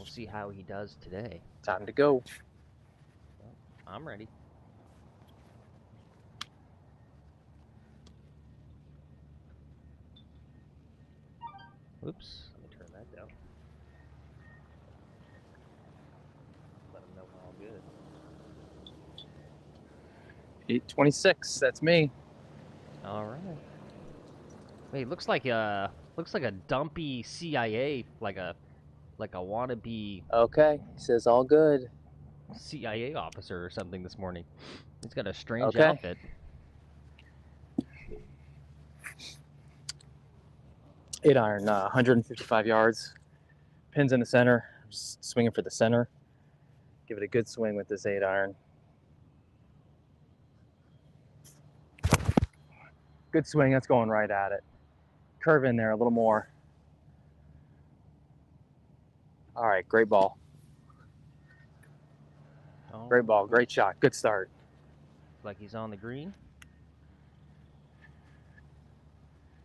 We'll see how he does today. Time to go. Well, I'm ready. Oops, let me turn that down. Let him know we're all good. 826, that's me. All right. Wait, looks like a dumpy CIA, like a wannabe Okay, he says all good. CIA officer or something this morning. He's got a strange Okay. outfit. 8-iron, 155 yards. Pins in the center. Just swinging for the center. Give it a good swing with this 8-iron. Good swing, that's going right at it. Curve in there a little more. All right, great ball. Oh, Great ball, great shot, good start. like he's on the green.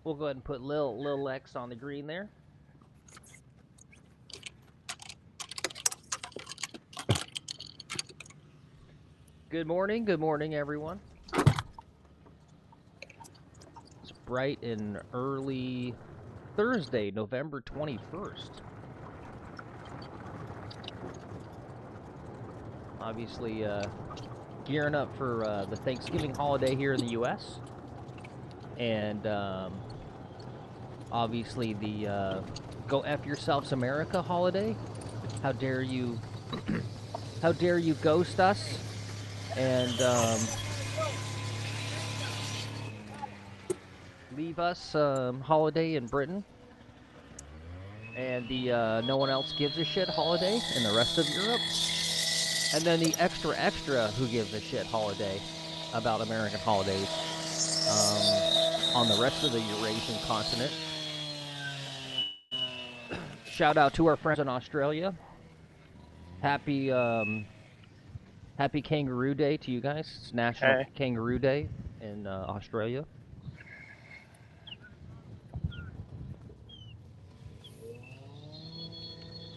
We'll go ahead and put Lil Lex on the green there. Good morning, everyone. It's bright and early Thursday, November 21st. Obviously, gearing up for the Thanksgiving holiday here in the U.S. And obviously the Go F Yourselves America holiday. How dare you, how dare you ghost us and leave us holiday in Britain. And the no one else gives a shit holiday in the rest of Europe. And then the extra who gives a shit holiday about American holidays on the rest of the Eurasian continent. Shout out to our friends in Australia. Happy Happy Kangaroo Day to you guys. It's National Kangaroo Day in Australia.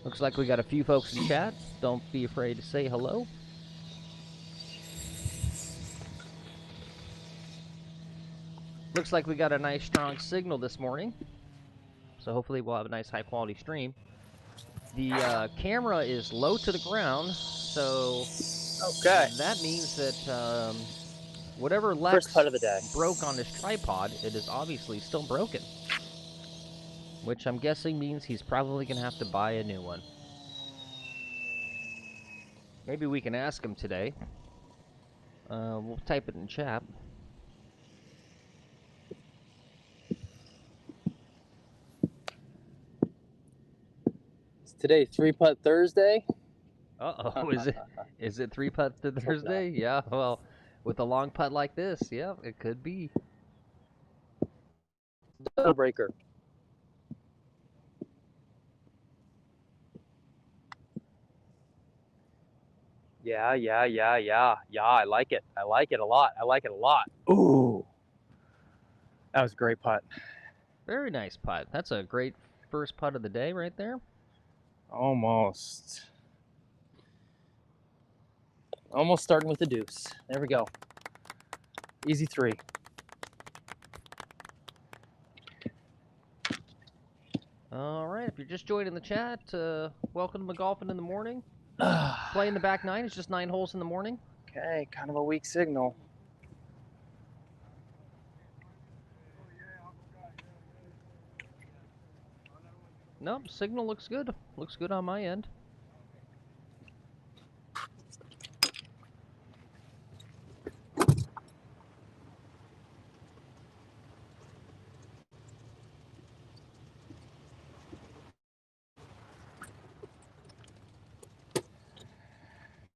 Looks like we got a few folks in chat. Don't be afraid to say hello. Looks like we got a nice strong signal this morning. So hopefully we'll have a nice high quality stream. The camera is low to the ground, so that means that whatever Lex First putt of the day broke on his tripod, it is obviously still broken. Which I'm guessing means he's probably going to have to buy a new one. Maybe we can ask him today. We'll type it in chat. Is today 3-putt Thursday? Uh-oh, is it 3-putt Thursday? Yeah, well, with a long putt like this, yeah, it could be. Double breaker. Yeah, I like it. I like it a lot. Ooh. That was a great putt. Very nice putt. That's a great first putt of the day right there. Almost starting with the deuce. There we go. Easy 3. All right, if you're just joining the chat, welcome to McGuffin in the morning. Playing the back 9, it's just 9 holes in the morning. Okay, kind of a weak signal. Nope, signal looks good. Looks good on my end.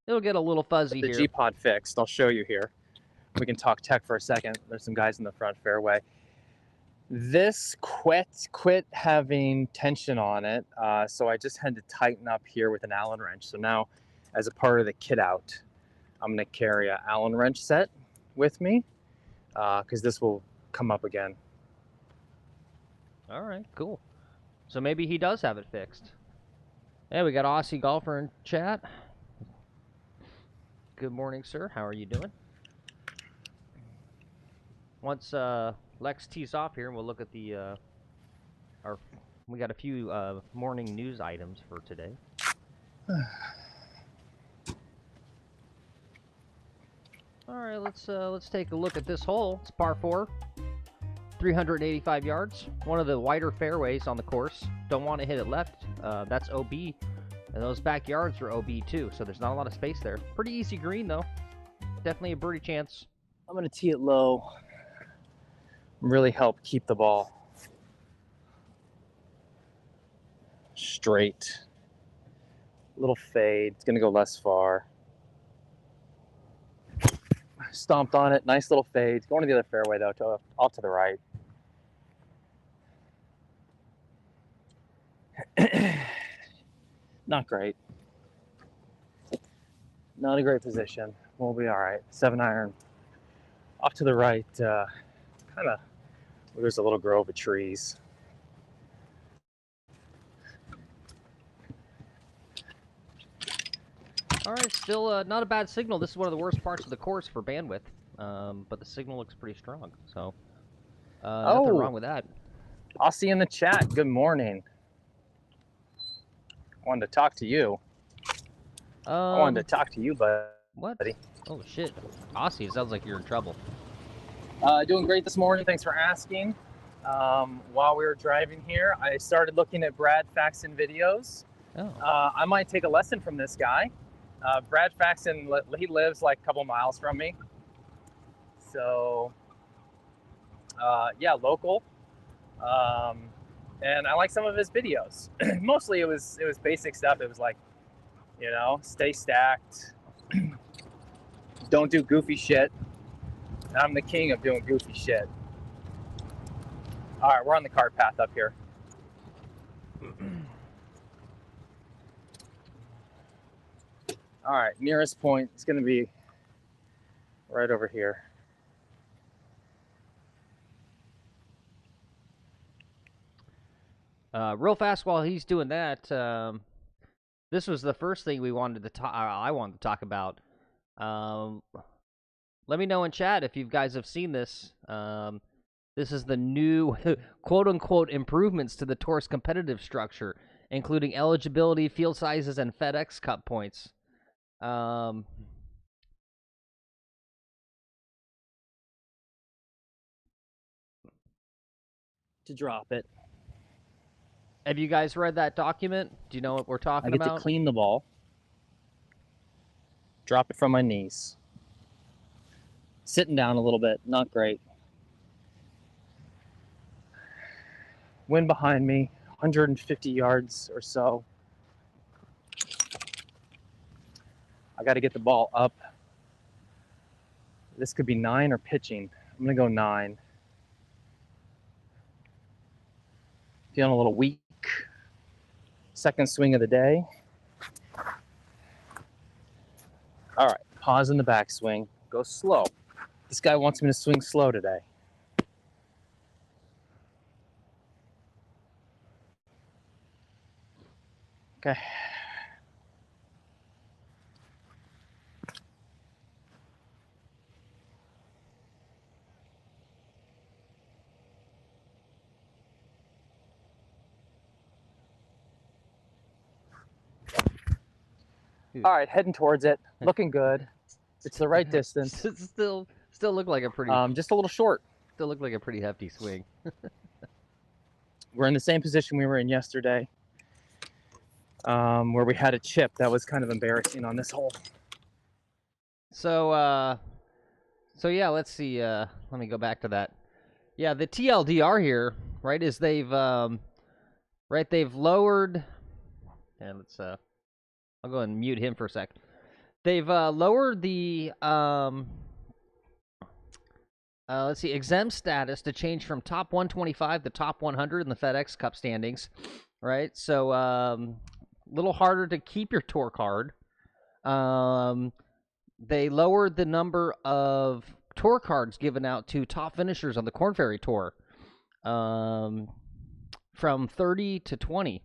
It'll get a little fuzzy here. The G-Pod fixed. I'll show you here. We can talk tech for a second. There's some guys in the front fairway. This quit having tension on it, so I just had to tighten up here with an Allen wrench. So now, as a part of the kit out, I'm going to carry an Allen wrench set with me because this will come up again. All right, cool. So maybe he does have it fixed. Hey, we got Aussie golfer in chat. Good morning, sir. How are you doing? Once Lex tees off here, we'll look at the we got a few morning news items for today. All right, let's take a look at this hole. It's par 4, 385 yards. One of the wider fairways on the course. Don't want to hit it left. That's OB, and those backyards are OB too. So there's not a lot of space there. Pretty easy green though. Definitely a birdie chance. I'm gonna tee it low. Really help keep the ball straight. Little fade. It's gonna go less far. Stomped on it. Nice little fade. Going to the other fairway though, off to the right. Not great. Not a great position. We'll be all right. 7-iron. Off to the right. Kind of. There's a little grove of trees. All right, still not a bad signal. This is one of the worst parts of the course for bandwidth, but the signal looks pretty strong. So nothing wrong with that. I'll see you in the chat. Good morning. Wanted to talk to you. I wanted to talk to you, buddy. What? Oh shit, Aussie! It sounds like you're in trouble. Doing great this morning. Thanks for asking. While we were driving here, I started looking at Brad Faxon videos. Oh. I might take a lesson from this guy. Brad Faxon, he lives like a couple miles from me. So, yeah, local. And I like some of his videos. Mostly it was basic stuff. It was like, you know, stay stacked. Don't do goofy shit. I'm the king of doing goofy shit. All right, we're on the cart path up here. All right, nearest point is going to be right over here. Real fast while he's doing that, this was the first thing we wanted to talk. I wanted to talk about. Let me know in chat if you guys have seen this. This is the new quote-unquote improvements to the Tour's competitive structure, including eligibility, field sizes, and FedEx Cup points. To drop it. Have you guys read that document? Do you know what we're talking about? I get to clean the ball. Drop it from my knees. Sitting down a little bit, not great. Wind behind me, 150 yards or so. I got to get the ball up. This could be 9 or pitching. I'm going to go 9. Feeling a little weak. Second swing of the day. All right, pause in the backswing. Go slow. This guy wants me to swing slow today. Okay. All right, heading towards it. Looking good. It's the right distance. still look like a pretty. Just a little short. Still look like a pretty hefty swing. We're in the same position we were in yesterday, where we had a chip. That was kind of embarrassing on this hole. So yeah, let's see. Let me go back to that. Yeah, the TLDR here, right, is they've lowered. And let's I'll go and mute him for a sec. They've lowered the let's see, exempt status to change from top 125 to top 100 in the FedEx Cup standings, right? So a little harder to keep your tour card. They lowered the number of tour cards given out to top finishers on the Korn Ferry Tour from 30 to 20.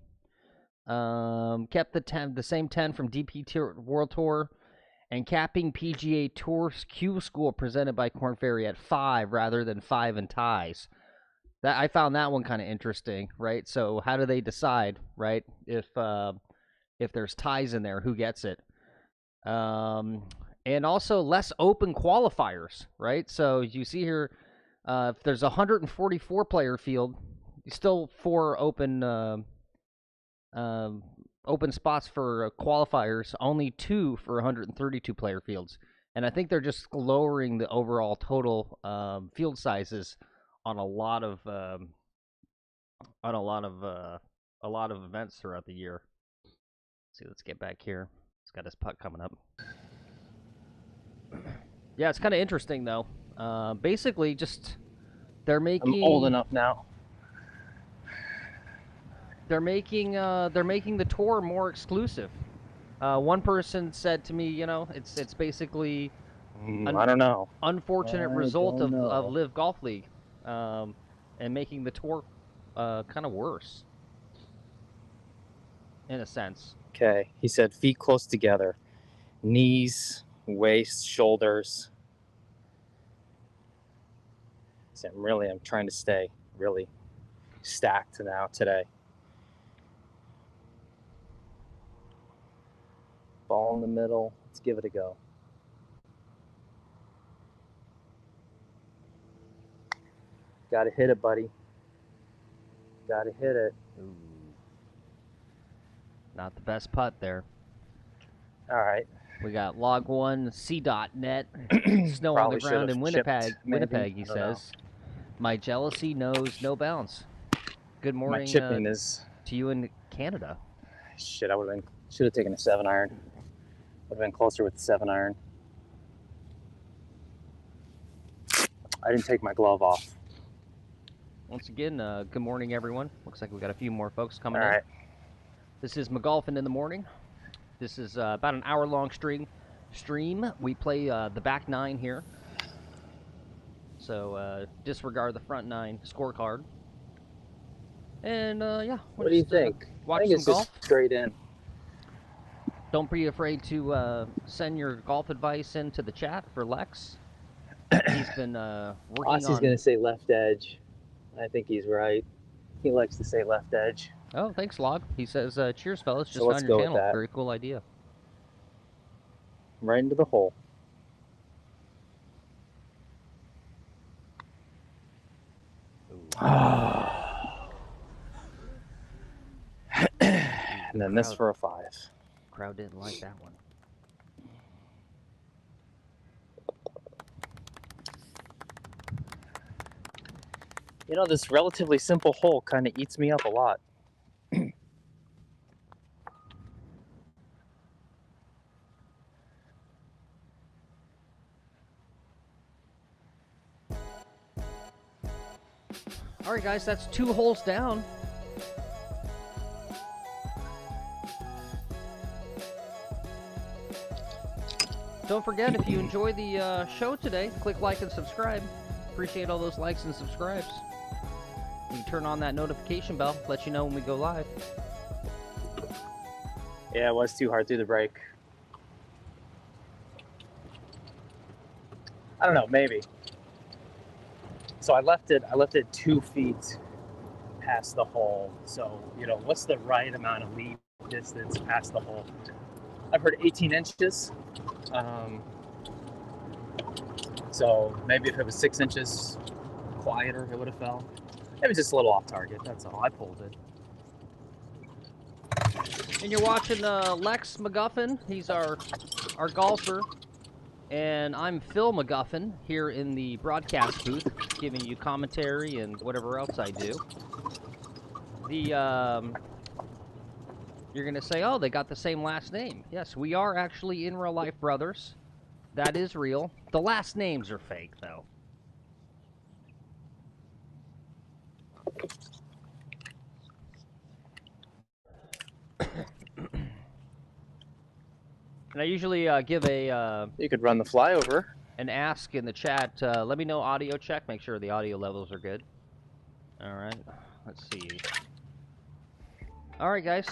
Kept the same 10 from DP World Tour, and capping PGA Tour's Q School presented by Korn Ferry at 5 rather than 5 and ties. That I found that one kind of interesting, right? So how do they decide, right? If there's ties in there, who gets it? And also less open qualifiers, right? So you see here, if there's a 144 player field, still 4 open spots for qualifiers, only 2 for 132 player fields. And I think they're just lowering the overall total field sizes on a lot of events throughout the year. Let's see, let's get back here. He's got his putt coming up. Yeah, it's kind of interesting though. Basically, just they're making. I'm old enough now. They're making the tour more exclusive. One person said to me, you know, it's basically I don't know. Unfortunate result of Live Golf League, and making the tour kind of worse in a sense. Okay, he said feet close together, knees, waist, shoulders. So I'm trying to stay really stacked now today. Ball in the middle. Let's give it a go. Got to hit it, buddy. Got to hit it. Ooh. Not the best putt there. All right. We got log1c.net. Snow on the ground in Winnipeg. Winnipeg, he says. My jealousy knows no bounds. Good morning. My chipping is to you in Canada. Shit, should have taken a 7-iron. Would have been closer with the 7-iron. I didn't take my glove off. Once again, good morning, everyone. Looks like we got a few more folks coming in. All right. This is McGuffin in the morning. This is about an hour-long stream. We play the back 9 here. So disregard the front 9 scorecard. And yeah. What do you think? Watch I think some golf. Just straight in. Don't be afraid to send your golf advice into the chat for Lex. He's been working on... Aussie's going to say left edge. I think he's right. He likes to say left edge. Oh, thanks, Log. He says, cheers, fellas. Just so found your channel. Very cool idea. Right into the hole. And then this for a 5. Crowd didn't like that one. You know, this relatively simple hole kind of eats me up a lot. All right, guys, that's 2 holes down. Don't forget, if you enjoy the show today, click like and subscribe. Appreciate all those likes and subscribes. You can turn on that notification bell, let you know when we go live. Yeah, it was too hard through the break. I don't know, maybe. So I left it 2 feet past the hole. So, you know, what's the right amount of lead distance past the hole? I've heard 18 inches. So maybe if it was 6 inches quieter, it would have fell. It was just a little off target, that's all. I pulled it. And you're watching Lex McGuffin. He's our golfer. And I'm Phil McGuffin here in the broadcast booth, giving you commentary and whatever else I do. You're going to say, oh, they got the same last name. Yes, we are actually in real life brothers. That is real. The last names are fake, though. And I usually give a... you could run the flyover. An ask in the chat. Let me know audio check. Make sure the audio levels are good. All right. Let's see. All right, guys.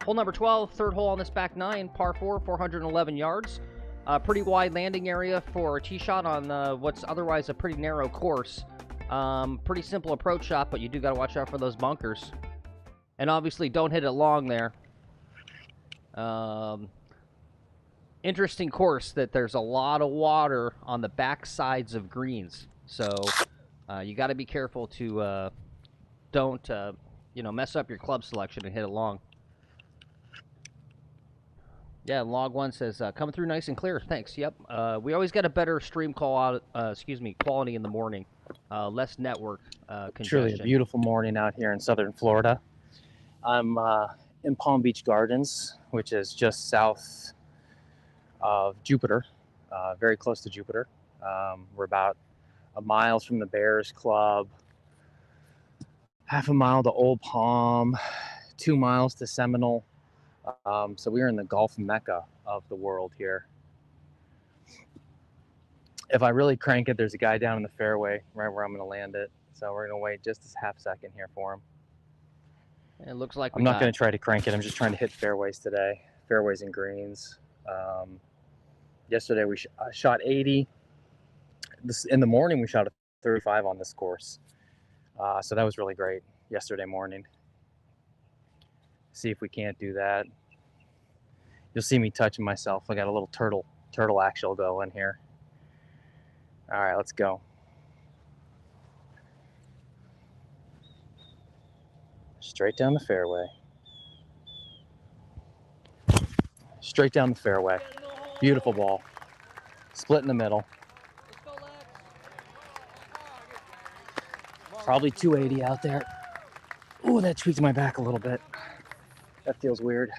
Hole number 12, third hole on this back nine, par 4, 411 yards. Pretty wide landing area for a tee shot on what's otherwise a pretty narrow course. Pretty simple approach shot, but you do got to watch out for those bunkers. And obviously, don't hit it long there. Interesting course that there's a lot of water on the back sides of greens. So you got to be careful to don't mess up your club selection and hit it long. Yeah, log 1 says coming through nice and clear. Thanks. Yep. We always get a better stream quality in the morning. Less network congestion. Truly a beautiful morning out here in southern Florida. I'm in Palm Beach Gardens, which is just south of Jupiter, very close to Jupiter. We're about a mile from the Bears Club, half a mile to Old Palm, 2 miles to Seminole. So we're in the golf mecca of the world here. If I really crank it, there's a guy down in the fairway right where I'm going to land it. So we're going to wait just a half second here for him. It looks like I'm not going to try to crank it. I'm just trying to hit fairways today, fairways and greens. Yesterday we shot 80. In the morning we shot a 35 on this course. So that was really great yesterday morning. See if we can't do that. You'll see me touching myself. I got a little turtle action going here. All right, let's go. Straight down the fairway. Straight down the fairway. Beautiful ball. Split in the middle. Probably 280 out there. Ooh, that tweaked my back a little bit. That feels weird.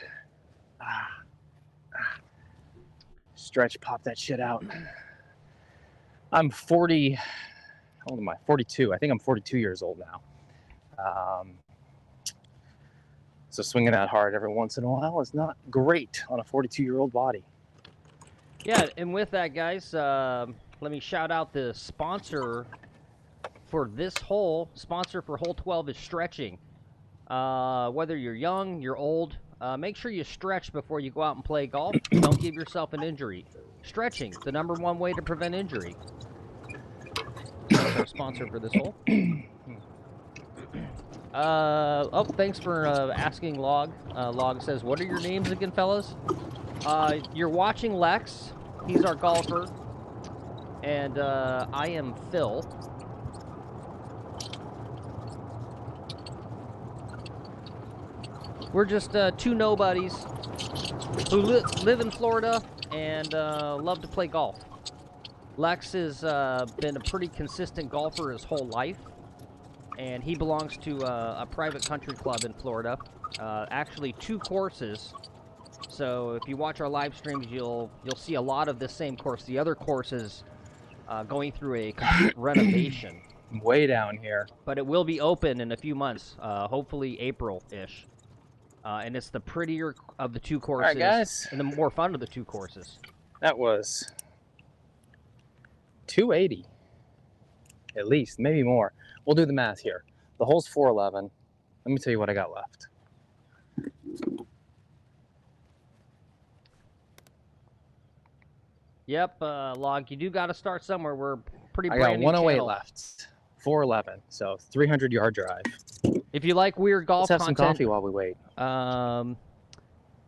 Stretch, pop that shit out. I'm 40, how old am I? 42. I think I'm 42 years old now. So swinging that hard every once in a while is not great on a 42-year-old body. Yeah, and with that, guys, let me shout out the sponsor for this hole. Sponsor for hole 12 is stretching. Whether you're young, you're old, make sure you stretch before you go out and play golf. Don't give yourself an injury. Stretching, the #1 way to prevent injury. That's our sponsor for this hole. Thanks for asking, Log. Log says, what are your names again, fellas? You're watching Lex. He's our golfer. And I am Phil. We're just two nobodies who live in Florida and love to play golf. Lex has been a pretty consistent golfer his whole life, and he belongs to a private country club in Florida. Actually, 2 courses. So if you watch our live streams, you'll see a lot of this same course. The other course is going through a complete renovation. Way down here. But it will be open in a few months, hopefully April-ish. And it's the prettier of the 2 courses. All right, guys. And the more fun of the 2 courses. That was 280, at least, maybe more. We'll do the math here. The hole's 411. Let me tell you what I got left. Yep, Log, you do got to start somewhere. We're pretty I brand got 108 channel. Left. 411, so 300-yard drive. If you like weird golf Let's have content, some coffee while we wait.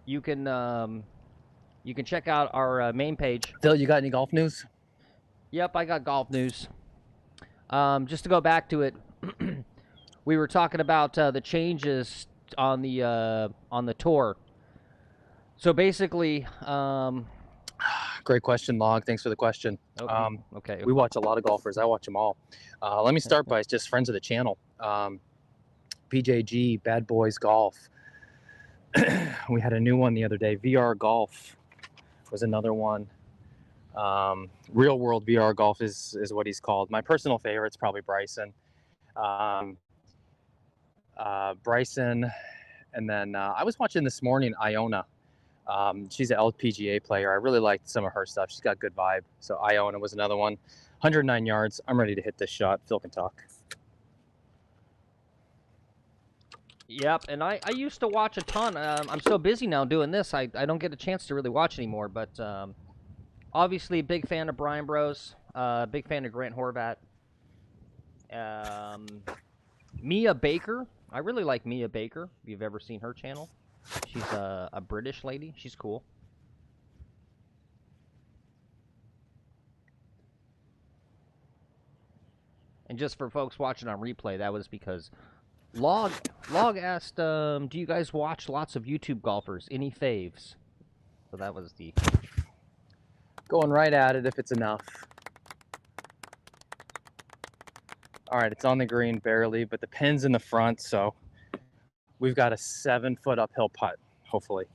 you can check out our main page. Phil, you got any golf news? Yep, I got golf news. Just to go back to it, we were talking about the changes on the tour. So basically, Great question, Log. Thanks for the question. Okay. We watch a lot of golfers. I watch them all. Let me start by just friends of the channel. PJG, Bad Boys Golf. We had a new one the other day. VR Golf was another one. Real World VR Golf is what he's called. My personal favorite's probably Bryson. Bryson, and then I was watching this morning Iona. She's an LPGA player. I really liked some of her stuff. She's got good vibe. So Iona was another one. 109 yards. I'm ready to hit this shot. Phil can talk. Yep, and I used to watch a ton. I'm so busy now doing this, I don't get a chance to really watch anymore. But obviously, big fan of Brian Bros. Big fan of Grant Horvat. Mia Baker. I really like Mia Baker. If you've ever seen her channel, she's a British lady. She's cool. And just for folks watching on replay, that was because Log asked, do you guys watch lots of YouTube golfers? Any faves? So that was the... Going right at it if it's enough. All right, it's on the green barely, but the pin's in the front, so we've got a 7-foot uphill putt, hopefully.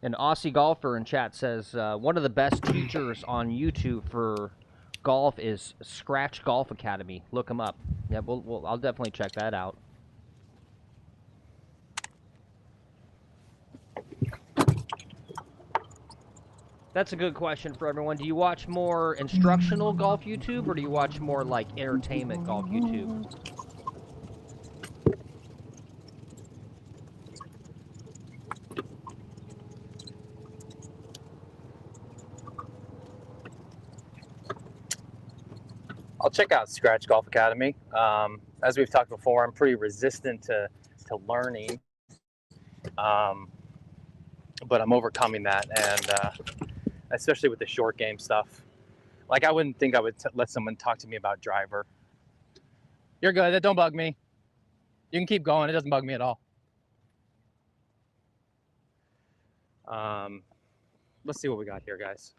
An Aussie golfer in chat says, one of the best teachers on YouTube for golf is Scratch Golf Academy. Look him up. Yeah, I'll definitely check that out. That's a good question for everyone. Do you watch more instructional golf YouTube, or do you watch more, like, entertainment golf YouTube? I'll check out Scratch Golf Academy. As we've talked before, I'm pretty resistant to learning, but I'm overcoming that, and especially with the short game stuff. Like, I wouldn't think I would let someone talk to me about driver. You're good. That don't bug me. You can keep going. It doesn't bug me at all. Let's see what we got here, guys.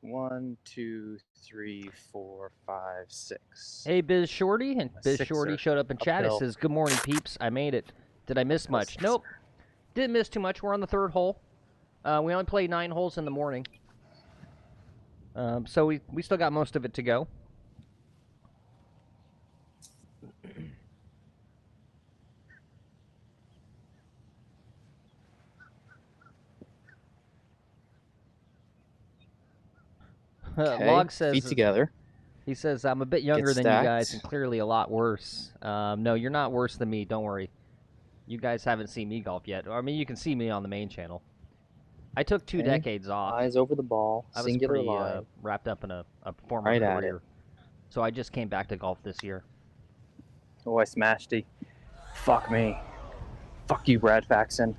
One, two, three, four, five, six. Hey, Biz Shorty. And Biz Shorty showed up in chat. It Uphill. says, good morning, peeps. I made it. Did I miss much? Nope. Didn't miss too much. We're on the 3rd hole. We only played 9 holes in the morning. So we still got most of it to go. Okay, Log says, feet together. He says, I'm a bit younger than you guys and clearly a lot worse. No, you're not worse than me. Don't worry. You guys haven't seen me golf yet. I mean, you can see me on the main channel. I took 2 decades off. Eyes over the ball. I was pretty wrapped up in a former career. So I just came back to golf this year. Oh, I smashed it. Fuck me. Fuck you, Brad Faxon.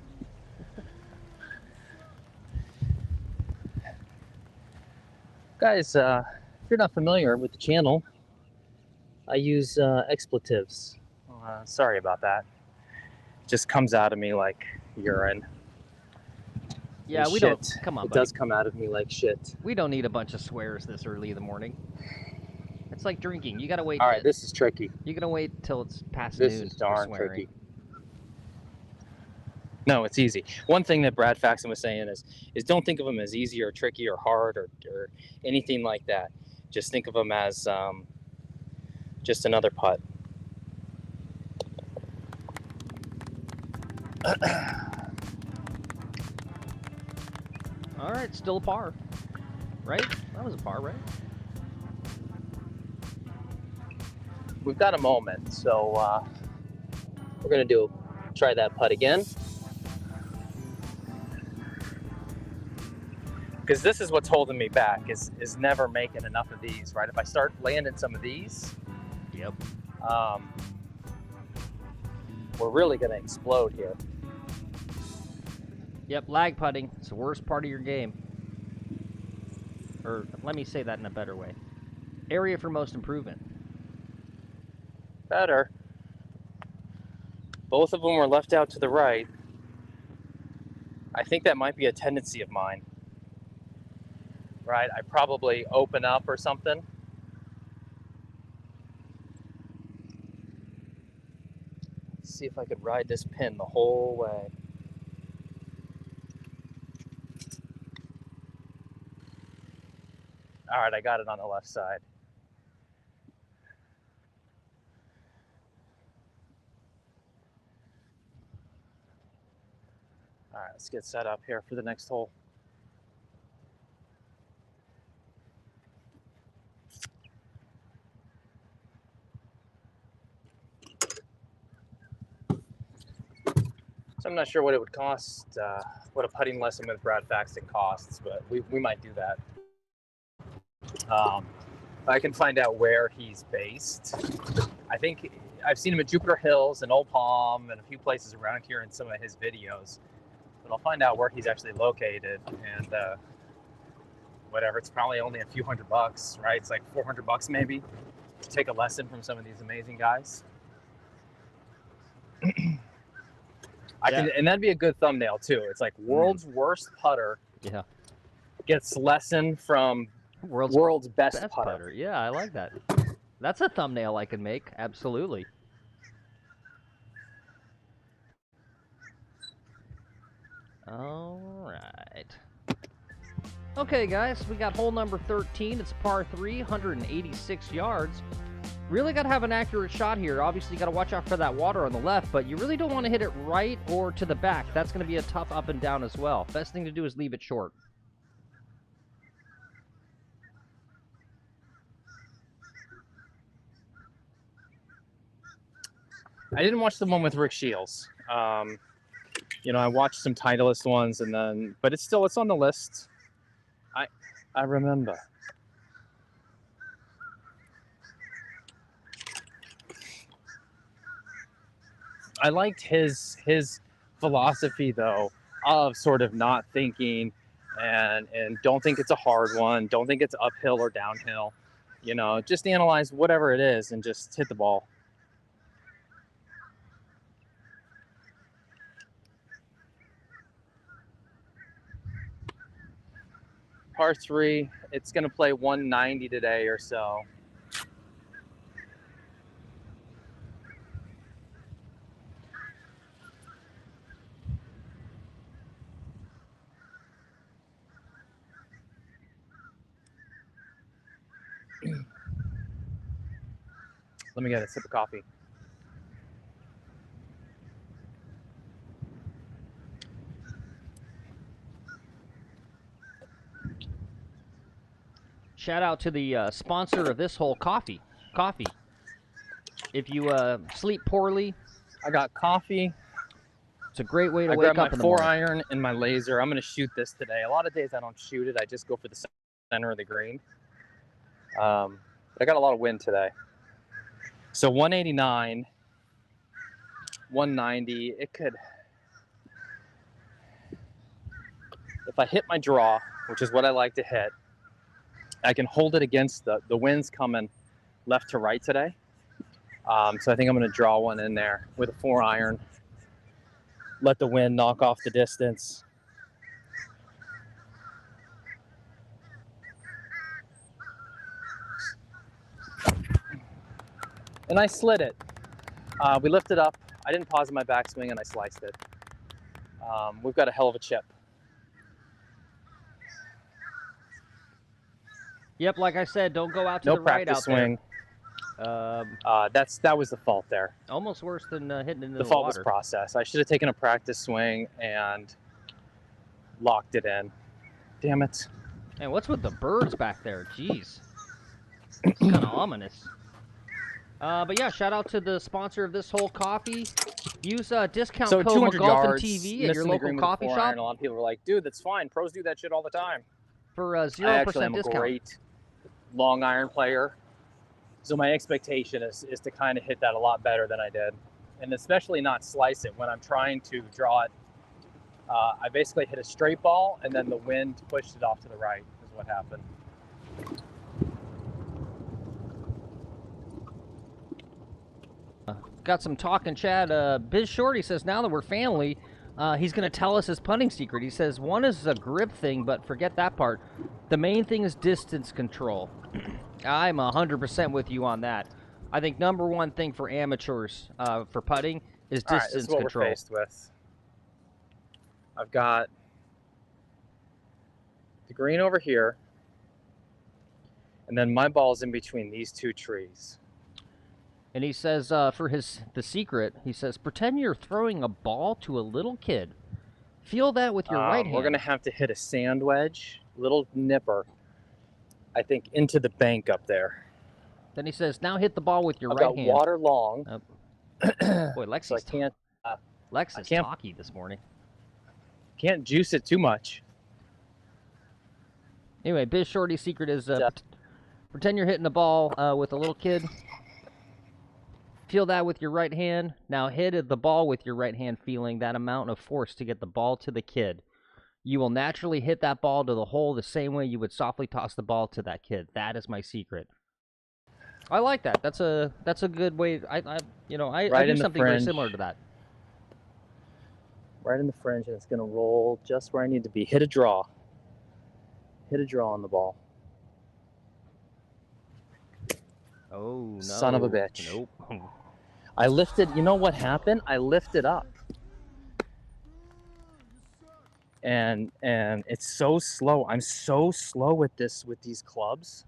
Guys, if you're not familiar with the channel, I use expletives. Sorry about that. It just comes out of me like urine. Yeah, we don't. Come on, buddy. It does come out of me like shit. We don't need a bunch of swears this early in the morning. It's like drinking. You gotta wait. All right, this is tricky. You gotta wait till it's past noon. This is darn tricky. No, it's easy. One thing that Brad Faxon was saying is don't think of them as easy or tricky or hard or anything like that. Just think of them as just another putt. All right, still a par, right? That was a par, right? We've got a moment, so we're gonna try that putt again. Because this is what's holding me back, is never making enough of these, right? If I start landing some of these, yep, we're really gonna explode here. Yep, lag putting. It's the worst part of your game. Or let me say that in a better way. Area for most improvement. Better. Both of them were left out to the right. I think that might be a tendency of mine. Right? I probably open up or something. Let's see if I could ride this pin the whole way. All right, I got it on the left side. All right, let's get set up here for the next hole. So I'm not sure what it would cost, what a putting lesson with Brad Faxon costs, but we might do that. I can find out where he's based. I think I've seen him at Jupiter Hills and Old Palm and a few places around here in some of his videos. But I'll find out where he's actually located, and whatever. It's probably only a few $100, right? It's like $400 maybe to take a lesson from some of these amazing guys. And that'd be a good thumbnail too. It's like world's worst putter. Yeah. Gets lesson from world's best putter. Yeah, I like that. That's a thumbnail I can make. Absolutely. All right. Okay, guys, we got hole number 13. It's par 3, 186 yards. Really got to have an accurate shot here. Obviously, you got to watch out for that water on the left, but you really don't want to hit it right or to the back. That's going to be a tough up and down as well. Best thing to do is leave it short. I didn't watch the one with Rick Shields. You know, I watched some Titleist ones, and then, but it's on the list. I remember. I liked his philosophy though of sort of not thinking and don't think it's a hard one, don't think it's uphill or downhill. You know, just analyze whatever it is and just hit the ball. Par 3, it's going to play 190 today or so. Let me get a sip of coffee. Shout out to the sponsor of this hole, coffee. Coffee. If you sleep poorly, I got coffee. It's a great way to wake up in the morning. I grabbed my 4-iron and my laser. I'm going to shoot this today. A lot of days I don't shoot it. I just go for the center of the green. But I got a lot of wind today. So 189, 190, it could, if I hit my draw, which is what I like to hit, I can hold it against the winds coming left to right today. So I think I'm going to draw one in there with a 4-iron. Let the wind knock off the distance. And I slid it. We lifted up. I didn't pause in my backswing, and I sliced it. We've got a hell of a chip. Yep, like I said, don't go out to the right out swing. There. That was the fault there. Almost worse than hitting into the water. The fault was process. I should have taken a practice swing and locked it in. Damn it. Man, what's with the birds back there? Jeez. It's kind of ominous. But yeah, shout out to the sponsor of this whole coffee. Use discount code McGuffin TV at your local coffee shop. A lot of people were like, dude, that's fine. Pros do that shit all the time. For 0% discount. I'm a great long iron player. So my expectation is to kind of hit that a lot better than I did. And especially not slice it when I'm trying to draw it. I basically hit a straight ball, and then the wind pushed it off to the right is what happened. Got some talk in chat. Biz Shorty says, now that we're family, he's going to tell us his putting secret. He says, one is a grip thing, but forget that part. The main thing is distance control. I'm 100% with you on that. I think number one thing for amateurs for putting is distance control. What we're faced with. I've got the green over here. And then my ball's in between these two trees. And he says, for the secret, he says, pretend you're throwing a ball to a little kid. Feel that with your right hand. We're gonna have to hit a sand wedge, little nipper, I think, into the bank up there. Then he says, now hit the ball with your I've right got hand. water long. Boy, Lexi's so I can't. Lex is talky this morning. Can't juice it too much. Anyway, Biz Shorty's secret is pretend you're hitting the ball with a little kid. Feel that with your right hand. Now hit the ball with your right hand, feeling that amount of force to get the ball to the kid. You will naturally hit that ball to the hole the same way you would softly toss the ball to that kid. That is my secret. I like that. That's a good way. I do something very similar to that. Right in the fringe, and it's gonna roll just where I need to be. Hit a draw. Hit a draw on the ball. Oh no! Son of a bitch! Nope. I lifted. You know what happened? I lifted up, and it's so slow. I'm so slow with these clubs.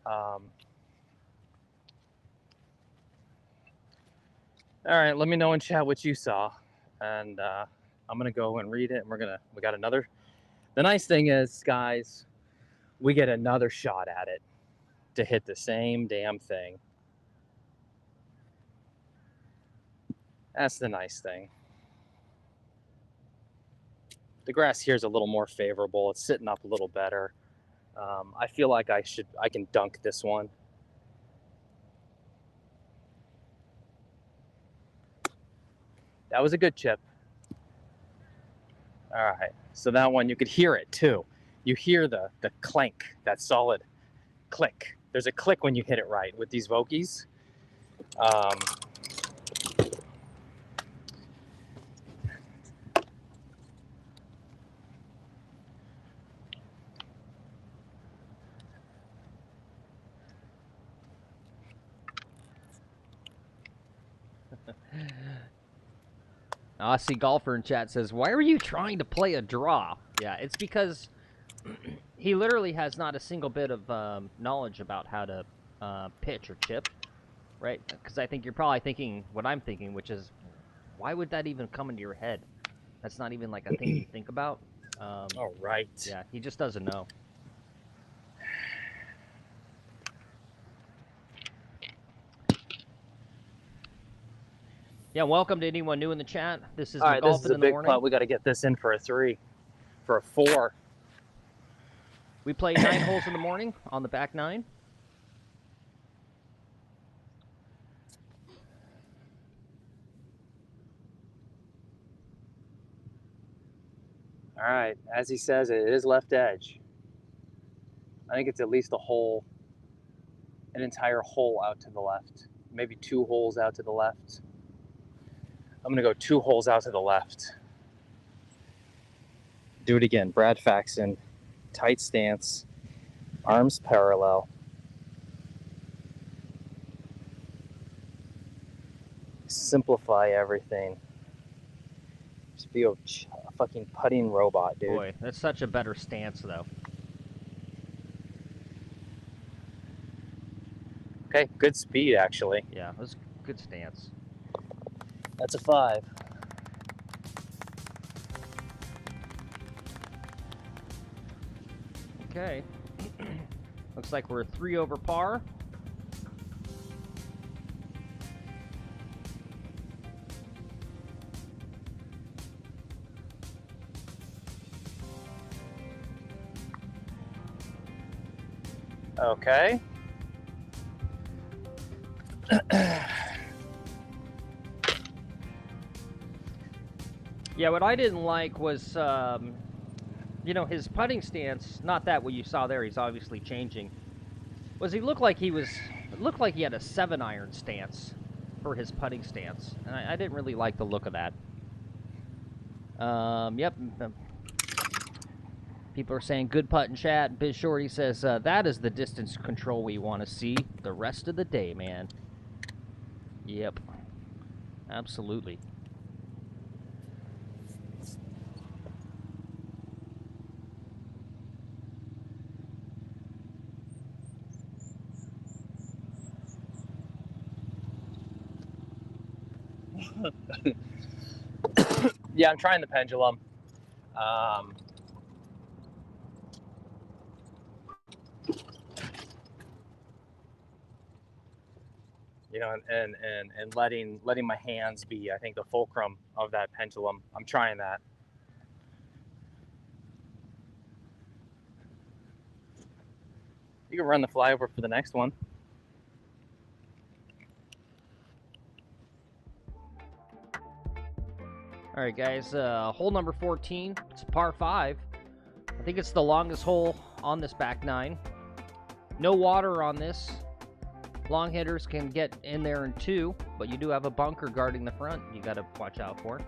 All right, let me know in chat what you saw, and I'm gonna go and read it. And we got another. The nice thing is, guys, we get another shot at it to hit the same damn thing. That's the nice thing. The grass here is a little more favorable. It's sitting up a little better. I feel like I can dunk this one. That was a good chip. All right, so that one, you could hear it too. You hear the clank, that solid click. There's a click when you hit it right with these Vokies. Aussie Golfer in chat says, why are you trying to play a draw? Yeah, it's because he literally has not a single bit of knowledge about how to pitch or chip, right? Because I think you're probably thinking what I'm thinking, which is, why would that even come into your head? That's not even like a thing you think about. All right. Yeah, he just doesn't know. Yeah, welcome to anyone new in the chat. This is McGuffin this is a in the big morning. putt. We got to get this in for a 3, for a 4. We play 9 holes in the morning on the back 9. All right, as he says, it is left edge. I think it's at least an entire hole out to the left. Maybe 2 holes out to the left. I'm gonna go 2 holes out to the left. Do it again, Brad Faxon, tight stance, arms parallel. Simplify everything. Just be a fucking putting robot, dude. Boy, that's such a better stance, though. Okay, good speed, actually. Yeah, that's a good stance. That's a 5. Okay. Looks like we're 3 over par. Okay. Yeah, what I didn't like was, you know, his putting stance. Not that what you saw there. He's obviously changing. Was he looked like he had a 7-iron stance for his putting stance, and I didn't really like the look of that. Yep. People are saying good putt in chat. Biz Shorty says that is the distance control we want to see the rest of the day, man. Yep. Absolutely. Yeah, I'm trying the pendulum. You know, and letting my hands be, I think, the fulcrum of that pendulum. I'm trying that. You can run the flyover for the next one. All right, guys. Hole number 14. It's a par 5. I think it's the longest hole on this back 9. No water on this. Long hitters can get in there in 2, but you do have a bunker guarding the front you got to watch out for.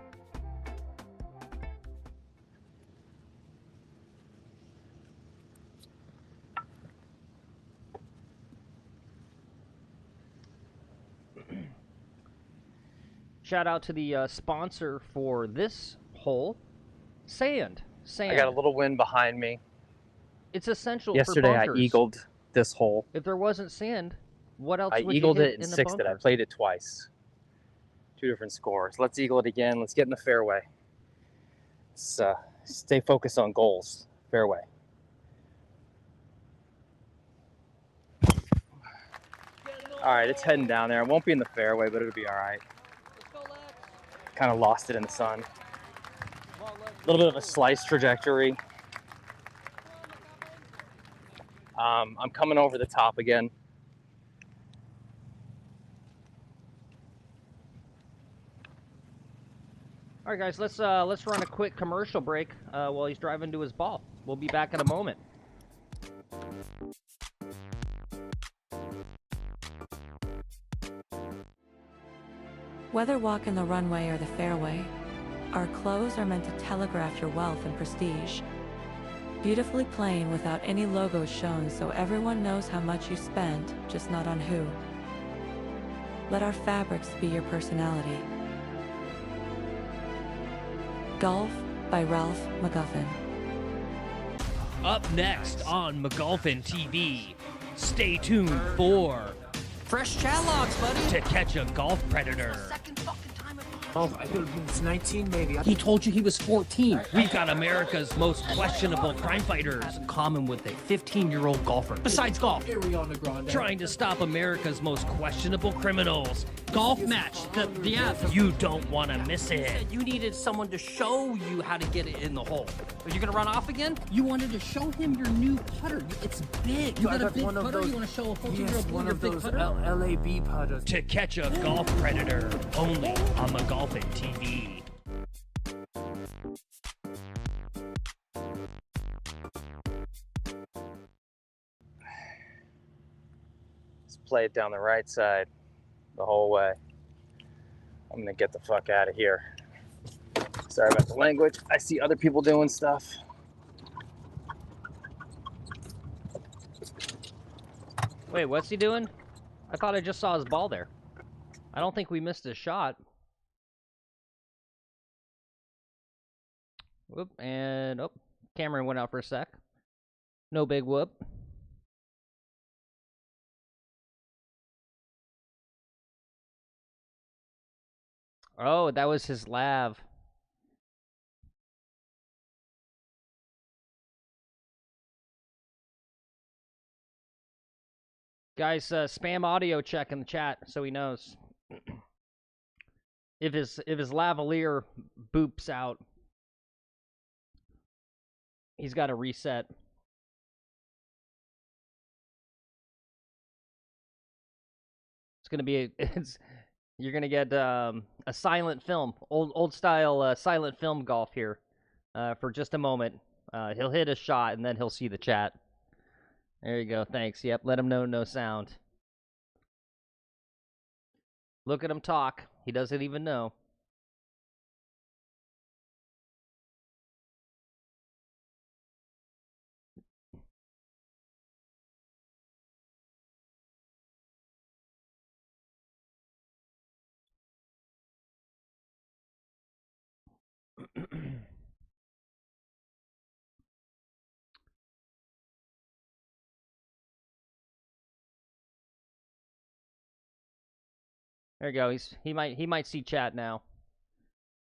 Shout out to the sponsor for this hole, Sand. I got a little wind behind me. It's essential Yesterday for bunkers. I eagled this hole. If there wasn't sand, what else would you eagled hit it and in the sixed bunker? it. I played it twice. 2 different scores. Let's eagle it again. Let's get in the fairway. Let's stay focused on goals. Fairway. All right, it's heading down there. It won't be in the fairway, but it'll be all right. Kind of lost it in the sun. A little bit of a slice trajectory. I'm coming over the top again. All right, guys, let's run a quick commercial break while he's driving to his ball. We'll be back in a moment. Whether walking the runway or the fairway, our clothes are meant to telegraph your wealth and prestige. Beautifully plain without any logos shown so everyone knows how much you spent, just not on who. Let our fabrics be your personality. Golf by Ralph McGuffin. Up next on McGuffin TV, stay tuned for Fresh chat logs, buddy. To Catch a Golf Predator. Oh, I think it's 19 maybe. He told you he was 14. We've got America's most questionable crime fighters, in common with a 15-year-old golfer. Besides golf, Ariana Grande. trying to stop America's most questionable criminals. Golf match, the app. You don't want to miss it. You needed someone to show you how to get it in the hole. Are you gonna run off again? You wanted to show him your new putter. It's big. You got a big putter. You want to show a 14-year-old boy your big putter? LAB putters. To Catch a Golf Predator, only on McGuffin TV. Let's play it down the right side the whole way. I'm gonna get the fuck out of here. Sorry about the language. I see other people doing stuff. Wait, what's he doing? I thought I just saw his ball there. I don't think we missed his shot. Whoop, and oh, camera went out for a sec. No big whoop. Oh, that was his lav. Guys, spam audio check in the chat so he knows. If his lavalier boops out, he's got to reset. It's gonna be you're gonna get a silent film, old style silent film golf here for just a moment. He'll hit a shot and then he'll see the chat. There you go. Thanks. Yep. Let him know no sound. Look at him talk. He doesn't even know. There you go. He might see chat now.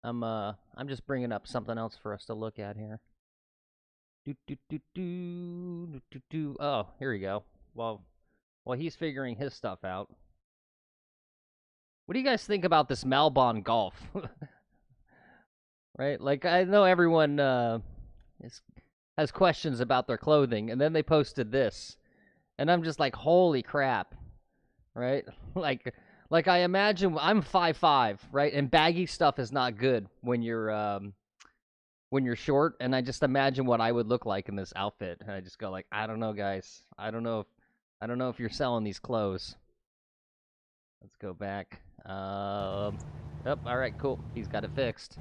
I'm just bringing up something else for us to look at here. Oh, here we go. Well, he's figuring his stuff out. What do you guys think about this Malbon golf? Right? Like, I know everyone has questions about their clothing, and then they posted this, and I'm just like, holy crap, right? Like I imagine I'm 5'5", right? And baggy stuff is not good when you're short, and I just imagine what I would look like in this outfit, and I just go like, I don't know, guys. I don't know if you're selling these clothes. Let's go back. Oh, all right, cool. He's got it fixed.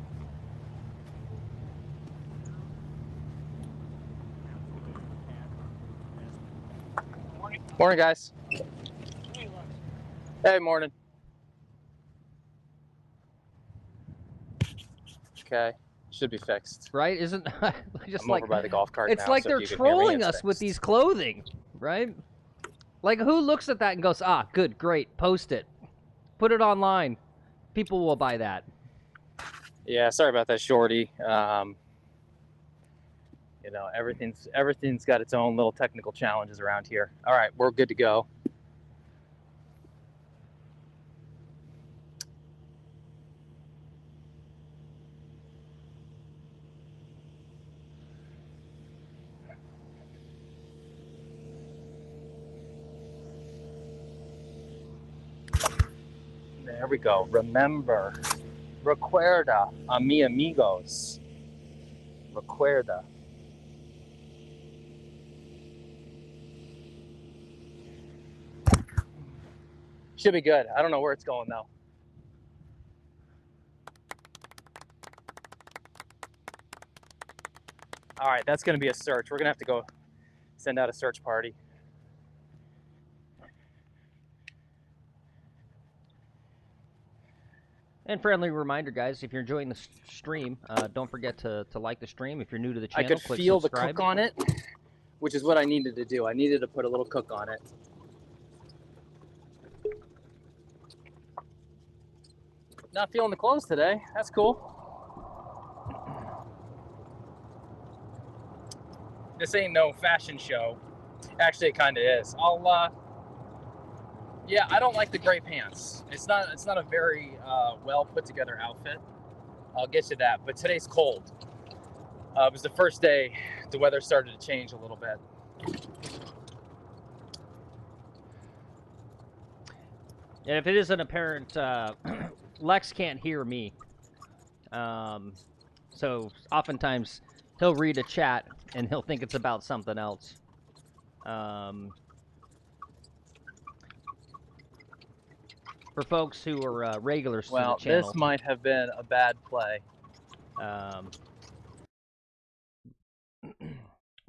Morning, guys. Hey, morning. Okay, should be fixed. Right? Isn't just I'm like over by the golf cart it's now, like so they're if you can hear me, trolling it's us with fixed. these clothing, right? Like, who looks at that and goes, "Ah, good, great, post it, put it online, people will buy that." Yeah, sorry about that, Shorty. You know, everything's got its own little technical challenges around here. All right, we're good to go. There we go. Remember, recuerda a mi amigos. Recuerda. Should be good. I don't know where it's going though. All right, that's going to be a search. We're going to have to go send out a search party. And friendly reminder, guys, if you're enjoying the stream, don't forget to like the stream. If you're new to the channel, I could click feel subscribe. the cook on it, which is what I needed to do. I needed to put a little cook on it. Not feeling the clothes today. That's cool. This ain't no fashion show. Actually, it kind of is. Yeah, I don't like the gray pants. It's not a very well put together outfit. I'll get to that. But today's cold. It was the first day the weather started to change a little bit. And if it isn't apparent, Lex can't hear me. So oftentimes he'll read a chat and he'll think it's about something else. For folks who are regulars to the channel, this might have been a bad play.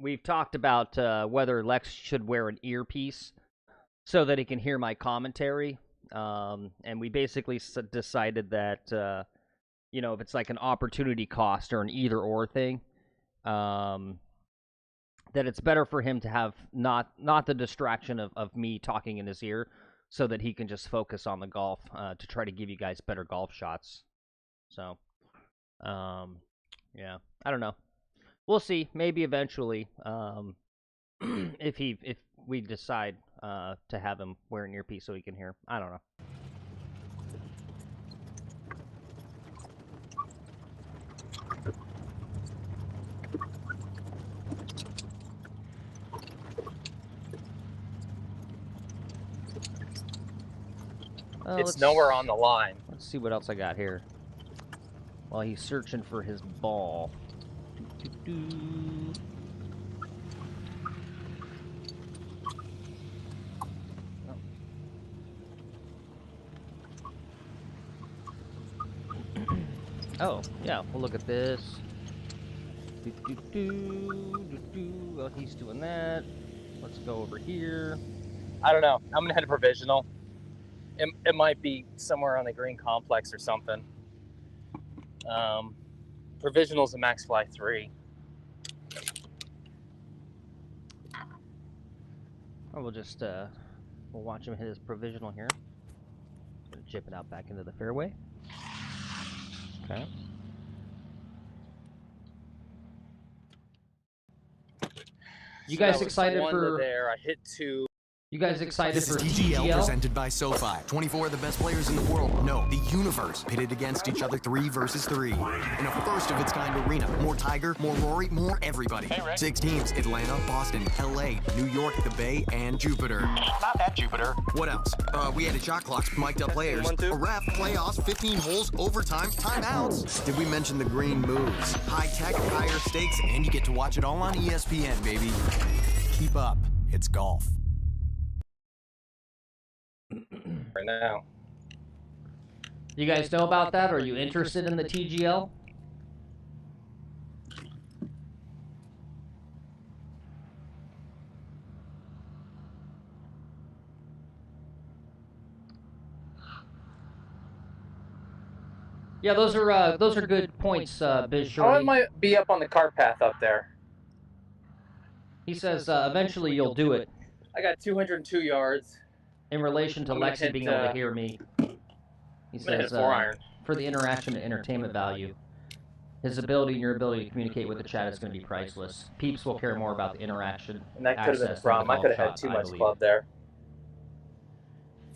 We've talked about whether Lex should wear an earpiece so that he can hear my commentary. And we basically decided that, you know, if it's like an opportunity cost or an either-or thing, that it's better for him to have not the distraction of me talking in his ear, so that he can just focus on the golf to try to give you guys better golf shots. So, yeah, I don't know. We'll see. Maybe eventually, if we decide to have him wear an earpiece so he can hear. I don't know. It's nowhere on the line. Let's see what else I got here. While he's searching for his ball. Oh, yeah, we'll look at this. Well, he's doing that. Let's go over here. I don't know. I'm gonna head to provisional. It might be somewhere on the green complex or something. Provisional's a max fly 3. Or we'll just we'll watch him hit his provisional here. Gonna chip it out back into the fairway. Okay. You So guys that was excited one for? to there. I hit 2. You guys excited This for is TGL TGL? presented by SoFi. 24 of the best players in the world. No, the universe. Pitted against each other 3 versus 3. In a first-of-its-kind arena. More Tiger, more Rory, more everybody. Hey, 6 teams. Atlanta, Boston, LA, New York, the Bay, and Jupiter. Not that Jupiter. What else? We added shot clocks, mic'd up players, a ref, playoffs, 15 holes, overtime, timeouts. Did we mention the green moves? High tech, higher stakes, and you get to watch it all on ESPN, baby. Keep up. It's golf. Right now. You guys know about that? Are you interested in the TGL? Yeah, those are good points, Biz Oh, it Shorty. might be up on the cart path up there. He says eventually you'll do it. I got 202 yards. In relation to I'm gonna Lexi hit, being able to hear me, he I'm gonna hit says a 4-iron. for the interaction and entertainment value, his ability and your ability to communicate with the chat is going to be priceless. Peeps will care more about the interaction. And that could have been a access than the problem. I golf could have had shot, too I much believe. club there.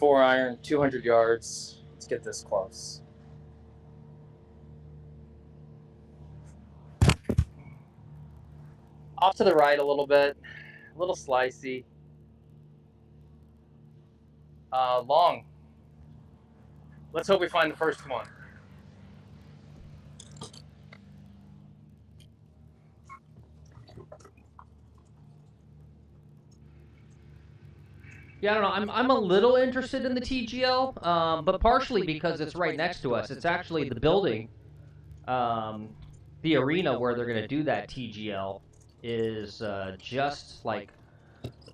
4-iron, 200 yards. Let's get this close. Off to the right a little bit. A little slicey. Long. Let's hope we find the first one. Yeah, I don't know. I'm a little interested in the TGL, but partially because it's right next to us. It's actually the building, the arena where they're going to do that TGL is just like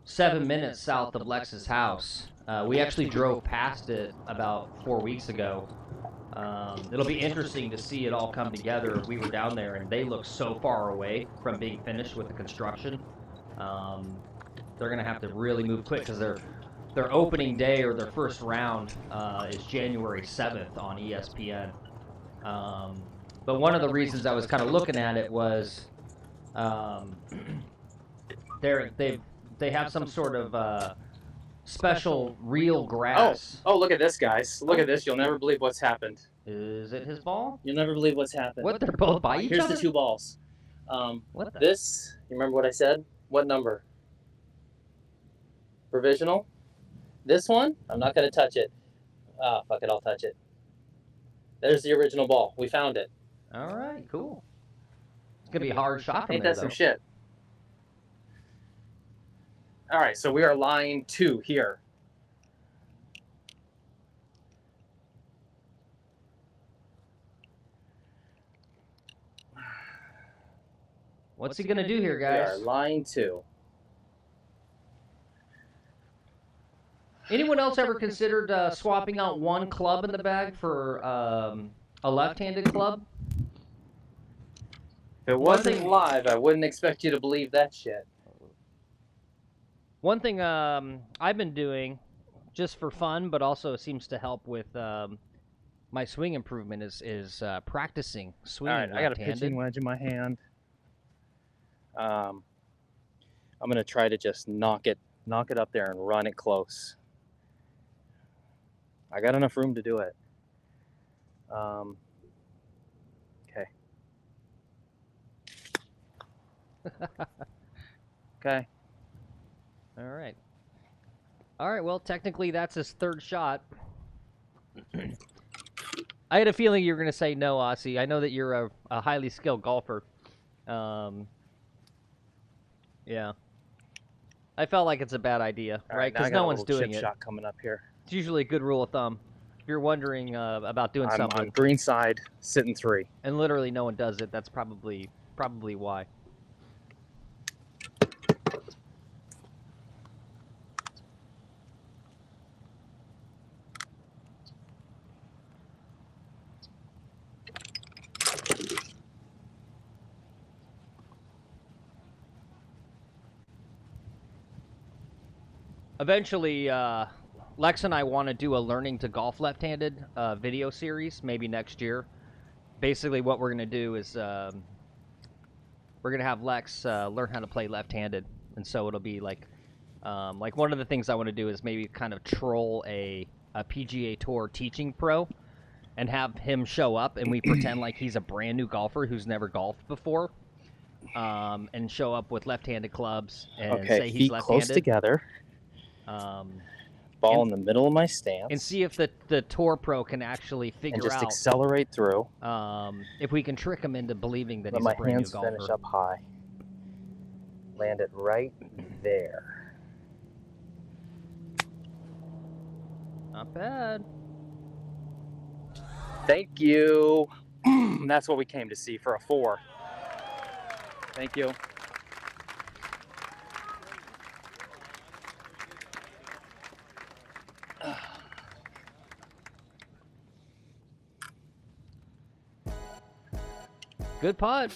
7 minutes south of Lex's house. We actually drove past it about 4 weeks ago. It'll be interesting to see it all come together. We were down there, and they look so far away from being finished with the construction. They're going to have to really move quick because their opening day or their first round is January 7th on ESPN. But one of the reasons I was kind of looking at it was they have some sort of special real grass. Oh, look at this, guys. Look at this. You'll never believe what's happened. Is it his ball? You'll never believe what's happened. What? They're both by each Here's other? the 2 balls. What the? This, you remember what I said? What number? Provisional. This one, I'm not going to touch it. Ah, fuck it, I'll touch it. There's the original ball. We found it. All right, cool. It's going to be a hard shot from Ain't there, that some though. shit? All right, so we are line 2 here. What's he going to do here, We are guys? line 2. Anyone else ever considered swapping out one club in the bag for a left-handed club? If it wasn't live, I wouldn't expect you to believe that shit. One thing I've been doing, just for fun, but also seems to help with my swing improvement, is practicing swinging All right, I got a left-handed. pitching wedge in my hand. I'm gonna try to just knock it up there and run it close. I got enough room to do it. Okay. Okay. All right. All right, well, technically that's his third shot. I had a feeling you were going to say no, Aussie. I know that you're a highly skilled golfer. Yeah. I felt like it's a bad idea, All right? now I Because got no a one's little doing chip it. shot coming up here. It's usually a good rule of thumb. If you're wondering about doing I'm something, on green side, sitting 3. and literally no one does it, that's probably why. Eventually, Lex and I want to do a learning to golf left-handed video series maybe next year. Basically, what we're gonna do is we're gonna have Lex learn how to play left-handed, and so it'll be like one of the things I want to do is maybe kind of troll a PGA Tour teaching pro, and have him show up, and we pretend like he's a brand new golfer who's never golfed before, and show up with left-handed clubs and say he's feet left-handed. close together. Ball in the middle of my stance. And see if the tour pro can actually figure and just out accelerate through. if we can trick him into believing that Let he's my a brand hands new golfer. finish up high. Land it right there. Not bad. Thank you. That's what we came to see for a 4. Thank you. Good putt.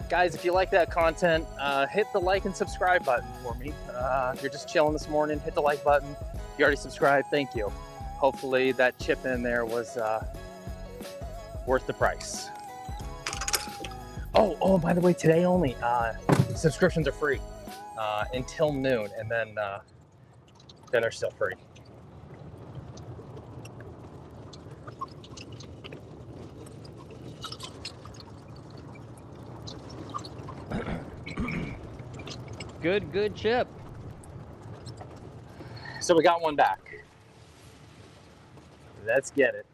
Guys, if you like that content, hit the like and subscribe button for me. If you're just chilling this morning, hit the like button. If you already subscribed, thank you. Hopefully that chip in there was worth the price. Oh, by the way, today only, subscriptions are free until noon, and then they're still free. Good chip. So we got one back. Let's get it.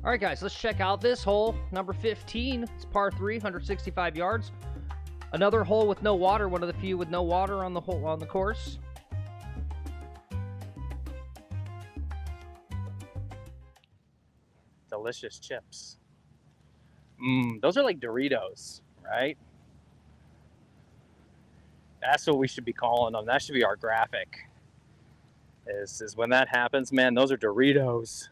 All right, guys, let's check out this hole, number 15. It's par 3, 165 yards. Another hole with no water, one of the few with no water on the course. Delicious chips. Those are like Doritos, right? That's what we should be calling them. That should be our graphic. Is when that happens, man, those are Doritos.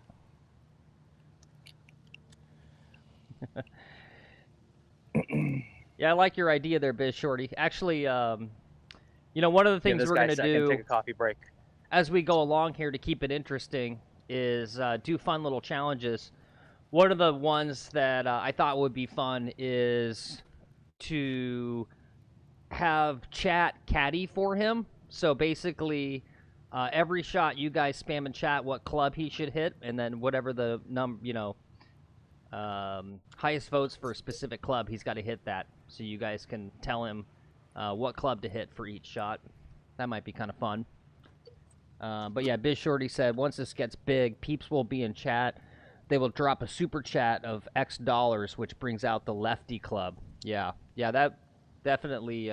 Yeah, I like your idea there, Biz Shorty. Actually, you know, one of the things we're going to do, take a coffee break, as we go along here to keep it interesting, is do fun little challenges. One of the ones that I thought would be fun is to have chat caddy for him. So basically, every shot you guys spam in chat what club he should hit, and then whatever the highest votes for a specific club, he's got to hit that. So you guys can tell him what club to hit for each shot. That might be kind of fun. But yeah, Biz Shorty said once this gets big, peeps will be in chat. They will drop a super chat of X dollars, which brings out the lefty club. Yeah, that definitely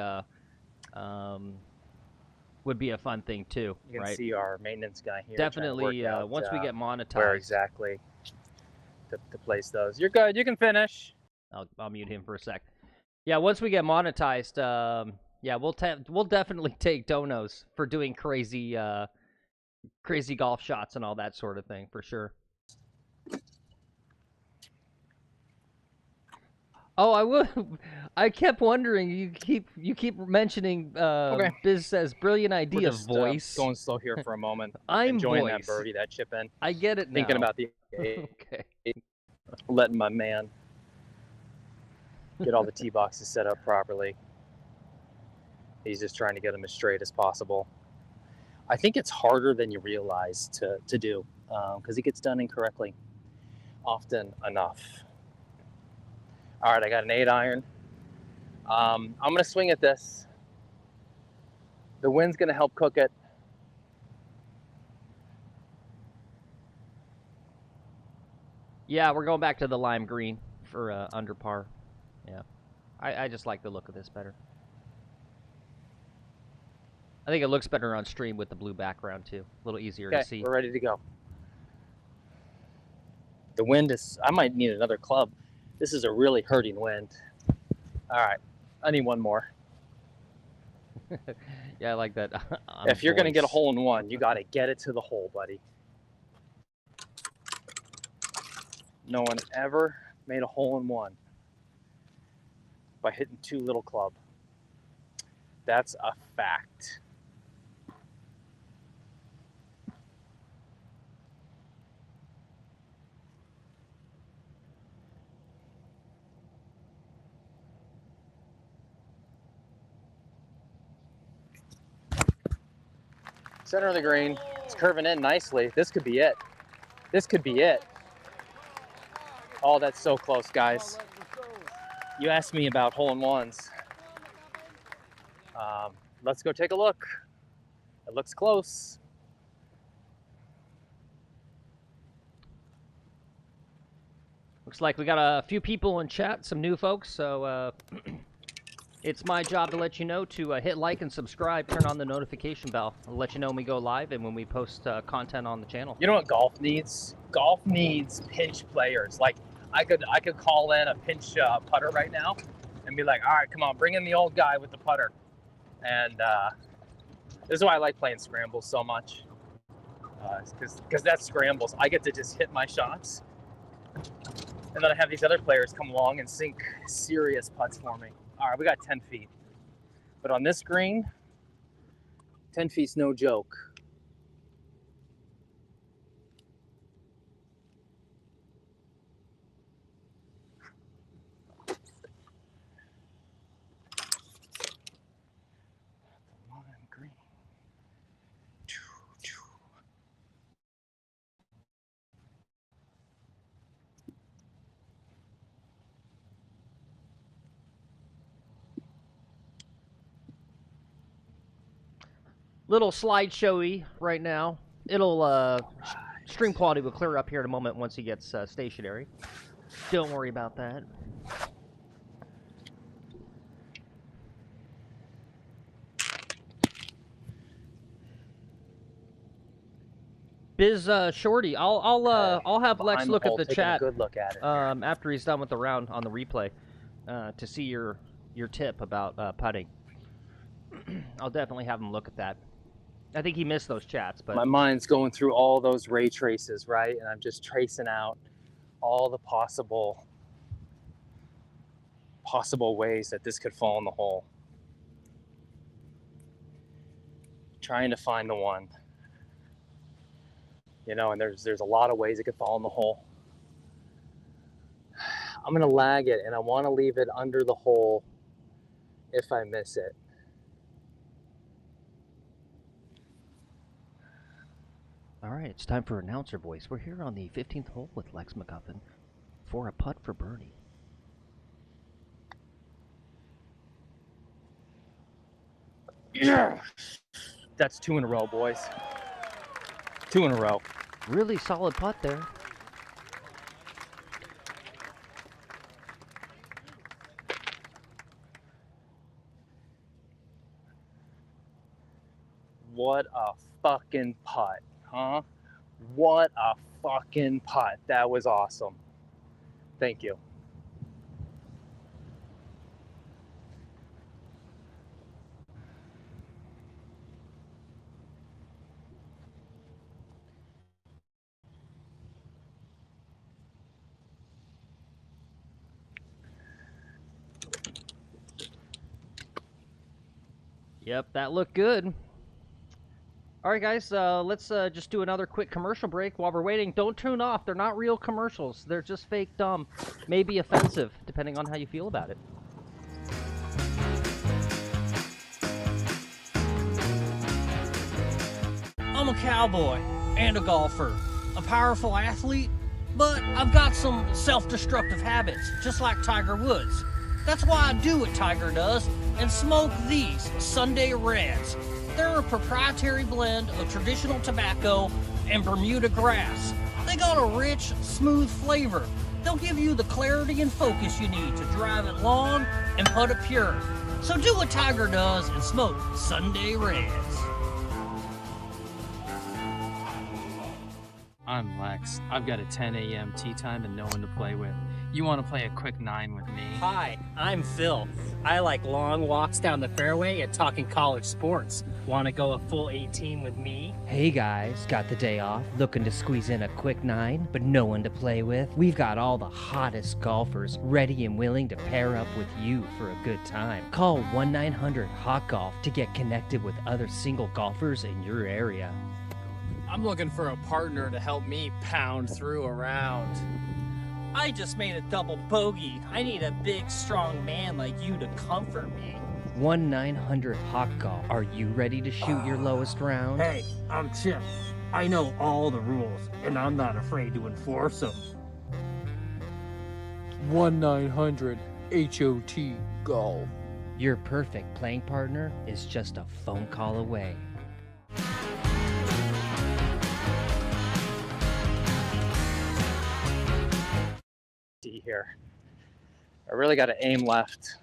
would be a fun thing too. You can right? see our maintenance guy here. Definitely, once we get monetized, where exactly to place those. You're good. You can finish. I'll mute him for a sec. Yeah, once we get monetized, yeah, we'll definitely take donos for doing crazy golf shots and all that sort of thing for sure. Oh, I would. I kept wondering. You keep mentioning. Okay. Biz says brilliant idea. We're just, voice. Going slow here for a moment. I'm enjoying voice. that birdie, that chip in. I get it now. Thinking about the okay. letting my man get all the tee boxes set up properly. He's just trying to get them as straight as possible. I think it's harder than you realize to do because it gets done incorrectly often enough. All right, I got an 8-iron. I'm going to swing at this. The wind's going to help cook it. Yeah, we're going back to the lime green for under par. Yeah, I just like the look of this better. I think it looks better on stream with the blue background too. A little easier to see. We're ready to go. The wind is, I might need another club. This is a really hurting wind. All right, I need one more. Yeah, I like that. If you're going to get a hole in one, you got to get it to the hole, buddy. No one ever made a hole-in-one by hitting too little club. That's a fact. Center of the green. It's curving in nicely. This could be it. This could be it. Oh, that's so close, guys. You asked me about hole-in-ones. Let's go take a look. It looks close. Looks like we got a few people in chat, some new folks, so it's my job to let you know to hit like and subscribe, turn on the notification bell. I'll let you know when we go live and when we post content on the channel. You know what golf needs? Golf needs pinch players. Like, I could call in a pinch putter right now and be like, all right, come on, bring in the old guy with the putter. And this is why I like playing scrambles so much. Because that's scrambles. I get to just hit my shots. And then I have these other players come along and sink serious putts for me. All right, we got 10 feet. But on this green, 10 feet's no joke. Little slideshowy right now. It'll stream quality will clear up here in a moment once he gets stationary. Don't worry about that. Biz Shorty, I'll have Lex look at the chat. Good look at it. After he's done with the round on the replay, to see your tip about putting. I'll definitely have him look at that. I think he missed those chats, but my mind's going through all those ray traces, right? And I'm just tracing out all the possible ways that this could fall in the hole. Trying to find the one. You know, and there's a lot of ways it could fall in the hole. I'm gonna lag it, and I want to leave it under the hole if I miss it. all right, it's time for announcer voice. We're here on the 15th hole with Lex McGuffin for a putt for birdie. Yeah, that's 2 in a row, boys. 2 in a row. Really solid putt there. What a fucking putt, huh? What a fucking putt. That was awesome. Thank you. Yep, that looked good. All right, guys, let's just do another quick commercial break while we're waiting. Don't tune off. They're not real commercials. They're just fake dumb. Maybe offensive, depending on how you feel about it. I'm a cowboy and a golfer, a powerful athlete, but I've got some self-destructive habits, just like Tiger Woods. That's why I do what Tiger does and smoke these Sunday Reds. They're a proprietary blend of traditional tobacco and Bermuda grass. They got a rich, smooth flavor. They'll give you the clarity and focus you need to drive it long and putt it pure. So do what Tiger does and smoke Sunday Reds. I'm Lex. I've got a 10 a.m. tee time and no one to play with. You want to play a quick 9 with me? Hi, I'm Phil. I like long walks down the fairway and talking college sports. Want to go a full 18 with me? Hey guys, got the day off, looking to squeeze in a quick 9, but no one to play with? We've got all the hottest golfers ready and willing to pair up with you for a good time. Call 1-900-HOT-GOLF to get connected with other single golfers in your area. I'm looking for a partner to help me pound through a round. I just made a double bogey. I need a big, strong man like you to comfort me. 1-900-HOT-GOLF. Are you ready to shoot your lowest round? Hey, I'm Chip. I know all the rules, and I'm not afraid to enforce them. 1-900-HOT-GOLF. Your perfect playing partner is just a phone call away. Here. I really got to aim left.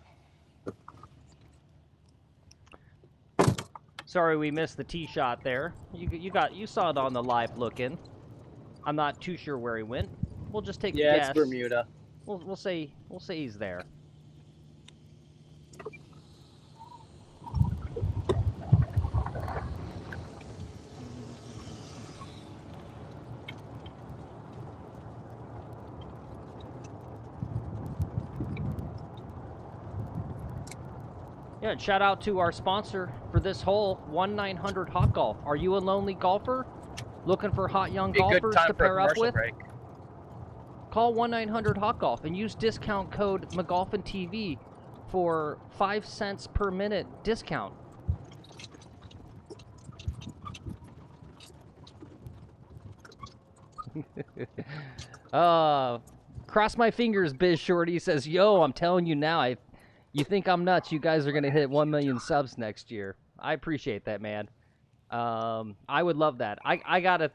Sorry we missed the tee shot there. You saw it on the live look-in. I'm not too sure where he went. We'll just take a guess. Yeah, it's Bermuda. We'll say he's there. Yeah, and shout out to our sponsor for this hole, 1-900-HOT-GOLF. Are you a lonely golfer looking for hot young golfers to pair up with? Break. Call 1-900-HOT-GOLF and use discount code McGuffin for 5 cents per minute discount. Cross my fingers, Biz Shorty says, yo, I'm telling you now, you think I'm nuts, you guys are going to hit 1 million subs next year. I appreciate that, man. I would love that. I gotta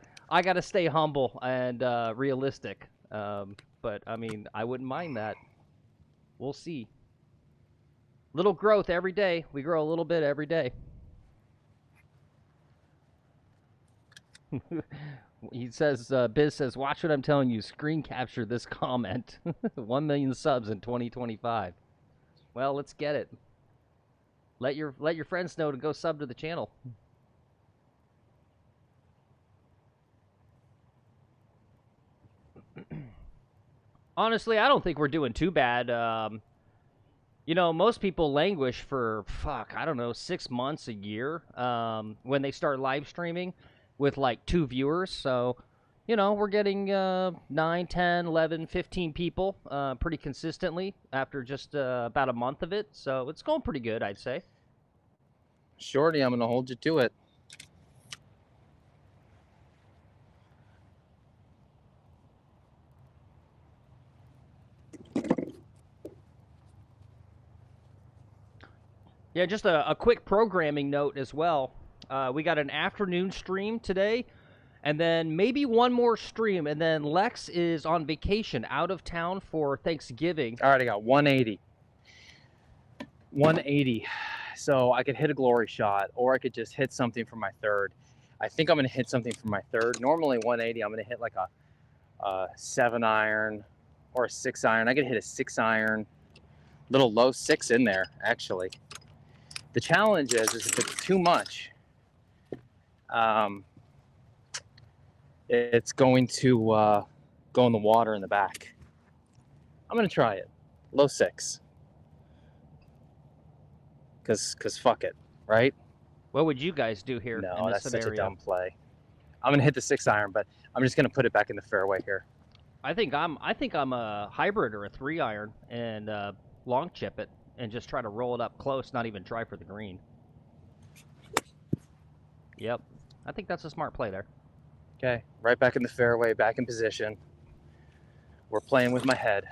stay humble and realistic. But, I mean, I wouldn't mind that. We'll see. Little growth every day. We grow a little bit every day. He says, Biz says, watch what I'm telling you. Screen capture this comment. 1 million subs in 2025. Well, let's get it. Let your friends know to go sub to the channel. Honestly, I don't think we're doing too bad. You know, most people languish for, I don't know, 6 months, a year, when they start live streaming with like 2 viewers. So, you know, we're getting 9, 10, 11, 15 people pretty consistently after just about a month of it. So it's going pretty good, I'd say. Shorty, I'm going to hold you to it. Yeah, just a quick programming note as well. We got an afternoon stream today. And then maybe one more stream, and then Lex is on vacation out of town for Thanksgiving. All right, I got 180. 180. So I could hit a glory shot, or I could just hit something for my third. I think I'm going to hit something for my third. Normally 180, I'm going to hit like a 7-iron or a 6-iron. I could hit a 6-iron, little low 6 in there, actually. The challenge is if it's too much, it's going to go in the water in the back. I'm going to try it. Low 6. Because fuck it, right? What would you guys do here in this that's scenario? such a dumb play. I'm going to hit the 6-iron, but I'm just going to put it back in the fairway here. I think I'm a hybrid or a 3-iron and long chip it and just try to roll it up close, not even try for the green. Yep. I think that's a smart play there. Okay, right back in the fairway, back in position. We're playing with my head.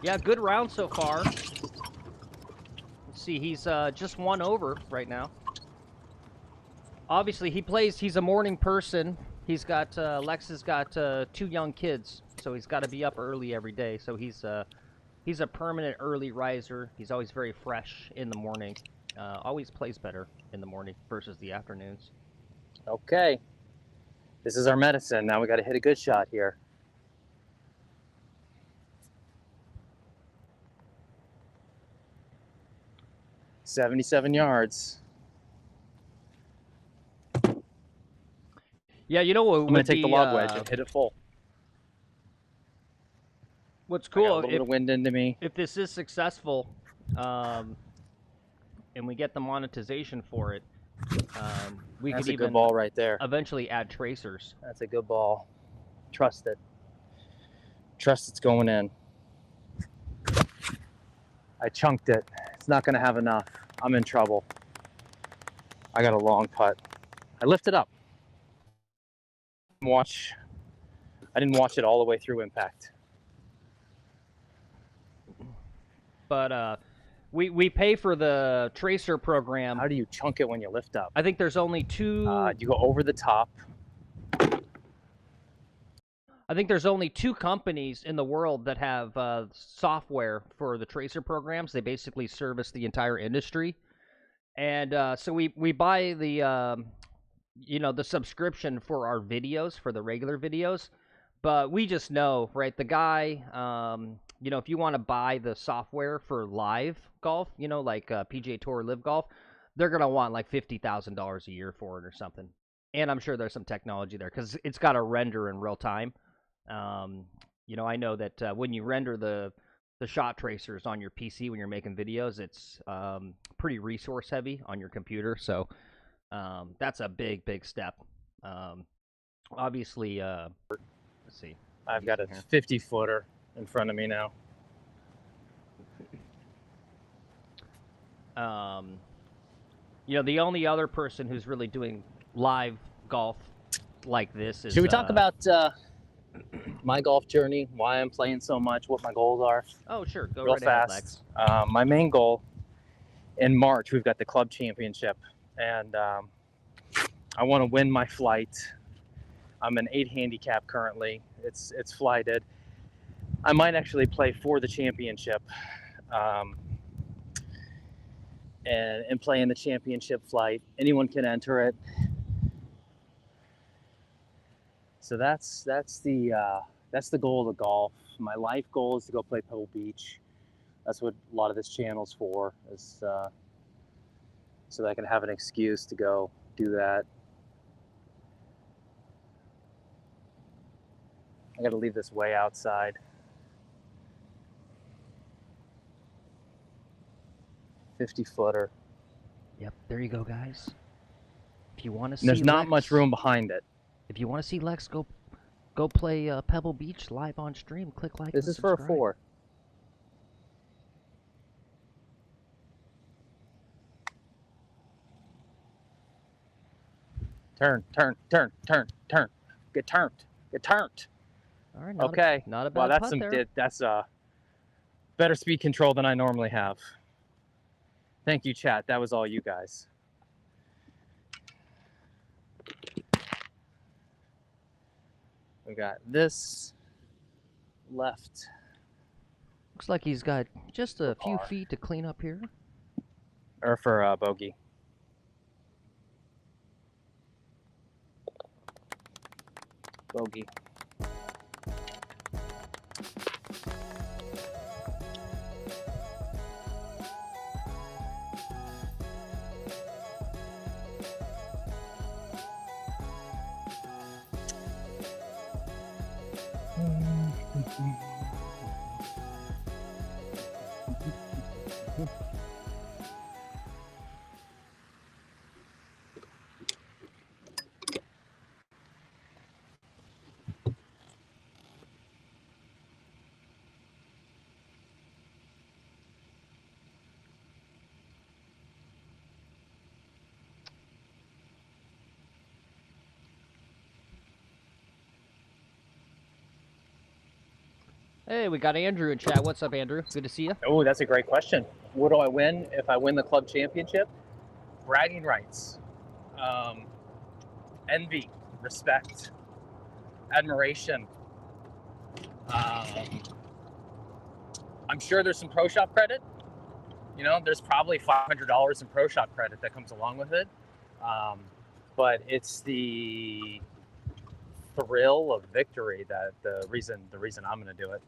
Yeah, good round so far. Let's see, he's just 1 over right now. obviously he's a morning person. He's got Lex has got 2 young kids, so he's got to be up early every day. So he's a permanent early riser. He's always very fresh in the morning. Always plays better in the morning versus the afternoons. Okay. This is our medicine. Now we got to hit a good shot here. 77 yards. Yeah, you know what? I'm going to take the log wedge and hit it full. What's I got a cool, little bit of wind into me. if this is successful, and we get the monetization for it, we That's could a good even ball right there. eventually add tracers. That's a good ball. Trust it. Trust it's going in. I chunked it. It's not going to have enough. I'm in trouble. I got a long putt. I lifted up. I didn't watch it all the way through impact. But we pay for the tracer program. How do you chunk it when you lift up? I think there's only 2. You go over the top. I think there's only 2 companies in the world that have software for the tracer programs. They basically service the entire industry, and so we buy the the subscription for our videos, for the regular videos. But we just know, right? The guy, if you want to buy the software for live golf, like PGA Tour Live Golf, they're gonna want like $50,000 a year for it or something. And I'm sure there's some technology there because it's got to render in real time. I know that when you render the shot tracers on your PC when you're making videos, it's pretty resource heavy on your computer. So that's a big step. Obviously, let's see. I've got a 50-footer in front of me now. The only other person who's really doing live golf like this is. Should we talk about my golf journey, why I'm playing so much, what my goals are? Oh, sure. Go real right ahead, fast. Lex. My main goal in March, we've got the club championship, and I want to win my flight. I'm an 8 handicap currently. It's flighted. I might actually play for the championship, and play in the championship flight. Anyone can enter it. So that's the goal of the golf. My life goal is to go play Pebble Beach. That's what a lot of this channel's for, is so that I can have an excuse to go do that. I got to leave this way outside. 50-footer. Yep, there you go, guys. If you want to see, There's not Lex, much room behind it. If you want to see Lex go play Pebble Beach live on stream, click like. This is for a 4. Turn. Get turned. All right. Okay. Not a bad Well, that's putt there. that's better speed control than I normally have. Thank you, chat. That was all you guys. We got this left. Looks like he's got just a few feet to clean up here. Or for bogey. Bogey. Hey, we got Andrew in chat. What's up, Andrew? Good to see you. Oh, that's a great question. What do I win if I win the club championship? Bragging rights. envy, respect, admiration. I'm sure there's some pro shop credit. You know, there's probably $500 in pro shop credit that comes along with it. But it's the thrill of victory that the reason I'm going to do it.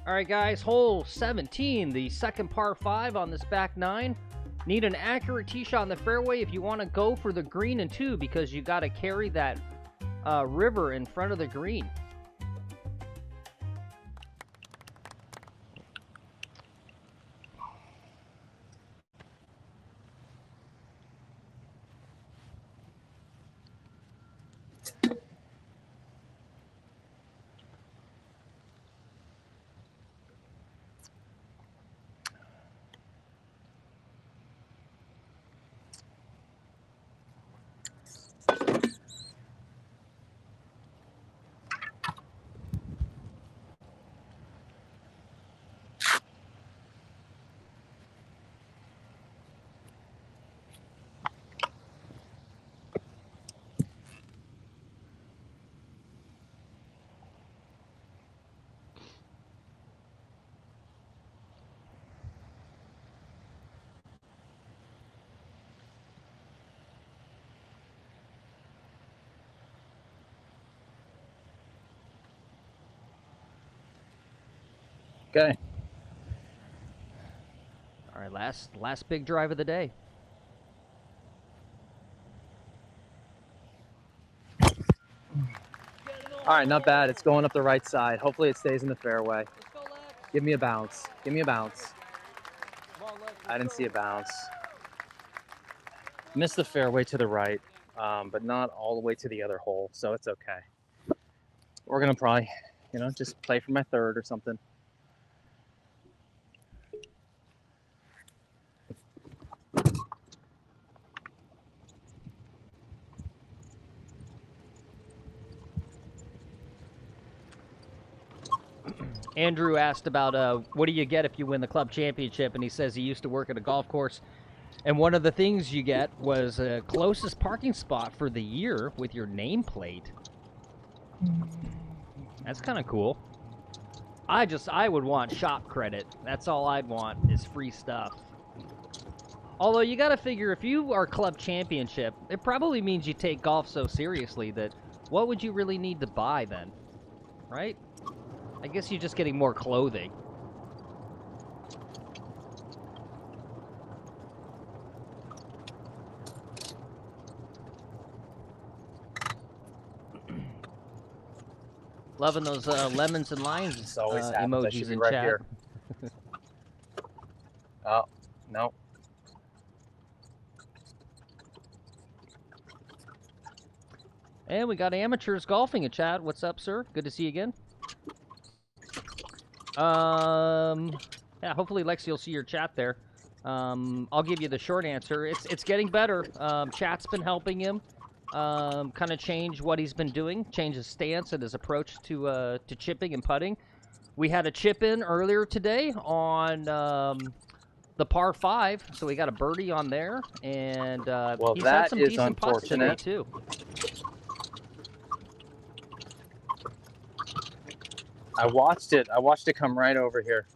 All right, guys, hole 17, the second par 5 on this back 9. Need an accurate tee shot on the fairway if you want to go for the green and 2, because you got to carry that river in front of the green. Okay. All right, last big drive of the day. All right, not bad. It's going up the right side. Hopefully it stays in the fairway. Give me a bounce. Give me a bounce. I didn't see a bounce. Missed the fairway to the right, but not all the way to the other hole, so it's okay. We're gonna probably, you know, just play for my third or something. Andrew asked about what do you get if you win the club championship, and he says he used to work at a golf course, and one of the things you get was a closest parking spot for the year with your nameplate. That's kind of cool. I would want shop credit. That's all I'd want is free stuff. Although you got to figure, if you are club championship, it probably means you take golf so seriously that what would you really need to buy then, right? I guess you're just getting more clothing. Loving those lemons and limes emojis in right chat. here. Oh, no. And we got amateurs golfing in chat. What's up, sir? Good to see you again. Yeah, hopefully, Lexi, you'll see your chat there. I'll give you the short answer. It's getting better. Chat's been helping him kind of change what he's been doing, change his stance and his approach to chipping and putting. We had a chip in earlier today on the par 5, so we got a birdie on there, and well, he's had some that is decent putts today unfortunate. too. I watched it come right over here.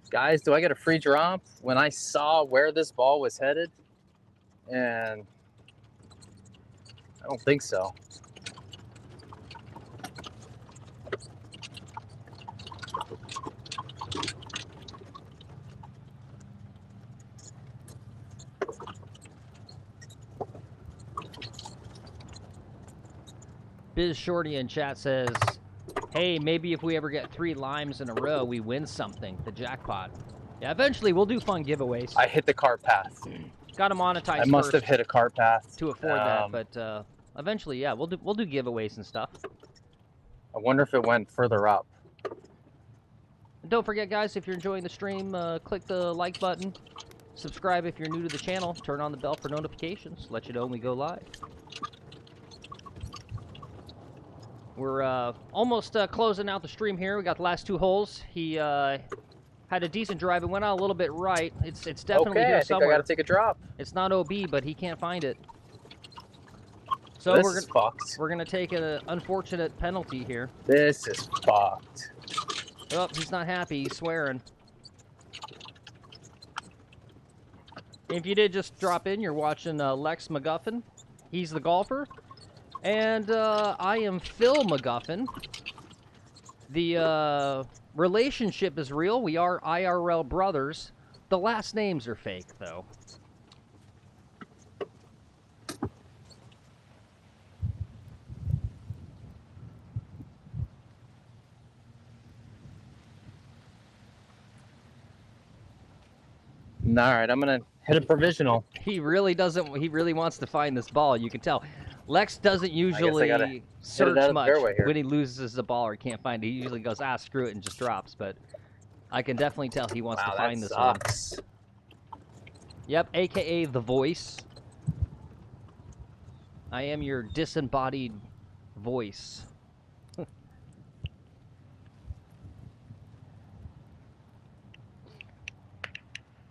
Guys, do I get a free drop? When I saw where this ball was headed, and I don't think so. Biz Shorty in chat says, hey, maybe if we ever get 3 limes in a row, we win something, the jackpot. Yeah, eventually we'll do fun giveaways. I hit the cart path. Got to monetize I must first have hit a cart path to afford that, but eventually, yeah, we'll do giveaways and stuff. I wonder if it went further up. And don't forget, guys, if you're enjoying the stream, click the like button. Subscribe if you're new to the channel. Turn on the bell for notifications. Let you know when we go live. We're almost closing out the stream here. We got the last 2 holes. He had a decent drive. It went out a little bit right. It's definitely Okay, here I think somewhere. I gotta take a drop. It's not OB, but he can't find it. So This is fucked. we're gonna take an unfortunate penalty here. This is fucked. Oh, he's not happy. He's swearing. If you did just drop in, you're watching Lex McGuffin. He's the golfer. And I am Phil McGuffin. The relationship is real. We are IRL brothers. The last names are fake, though. All right, I'm gonna hit a provisional. He really doesn't. He really wants to find this ball. You can tell. Lex doesn't usually search much when he loses the ball or can't find it. He usually goes, ah, screw it, and just drops. But I can definitely tell he wants to find this one. Yep, AKA the voice. I am your disembodied voice.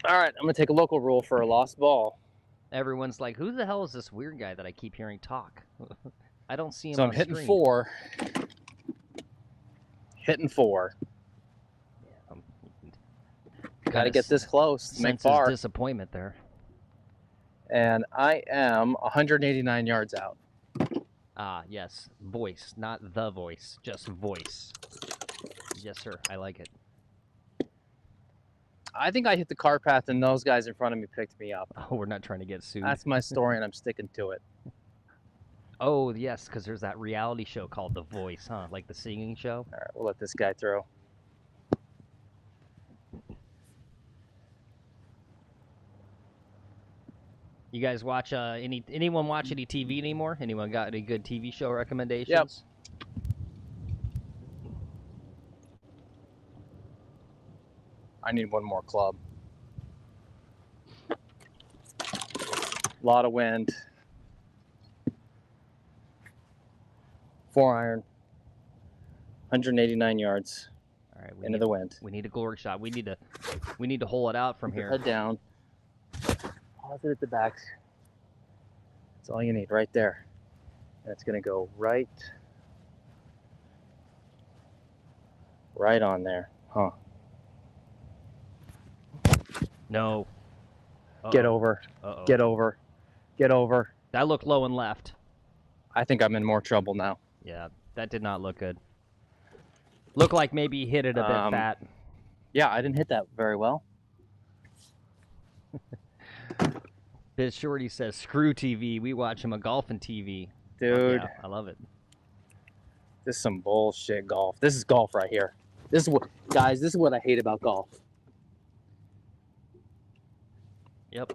All right, I'm gonna take a local rule for a lost ball. Everyone's like, who the hell is this weird guy that I keep hearing talk? I don't see him So on I'm hitting screen. 4. Hitting 4. Gotta get this close. Make Sense his far. disappointment there. And I am 189 yards out. Ah, yes. Voice, not the voice. Just voice. Yes, sir. I like it. I think I hit the car path and those guys in front of me picked me up. Oh, we're not trying to get sued. That's my story and I'm sticking to it. Oh, yes, because there's that reality show called The Voice, huh? Like the singing show? All right, we'll let this guy through. You guys watch anyone watch any TV anymore? Anyone got any good TV show recommendations? Yep. I need one more club. Lot of wind. 4-iron. 189 yards. All right, into the wind. We need a glory shot. We need to hole it out from here. Head down. Pause it at the back. That's all you need right there. And it's gonna go right on there. Huh. No. Get over. Uh-oh. Get over. Get over. That looked low and left. I think I'm in more trouble now. Yeah, that did not look good. Looked like maybe he hit it a bit fat. Yeah, I didn't hit that very well. Biz Shorty says, screw TV. We watch him a golfing TV. Dude. Yeah, I love it. This is some bullshit golf. This is golf right here. This is what, guys, this is what I hate about golf. Yep.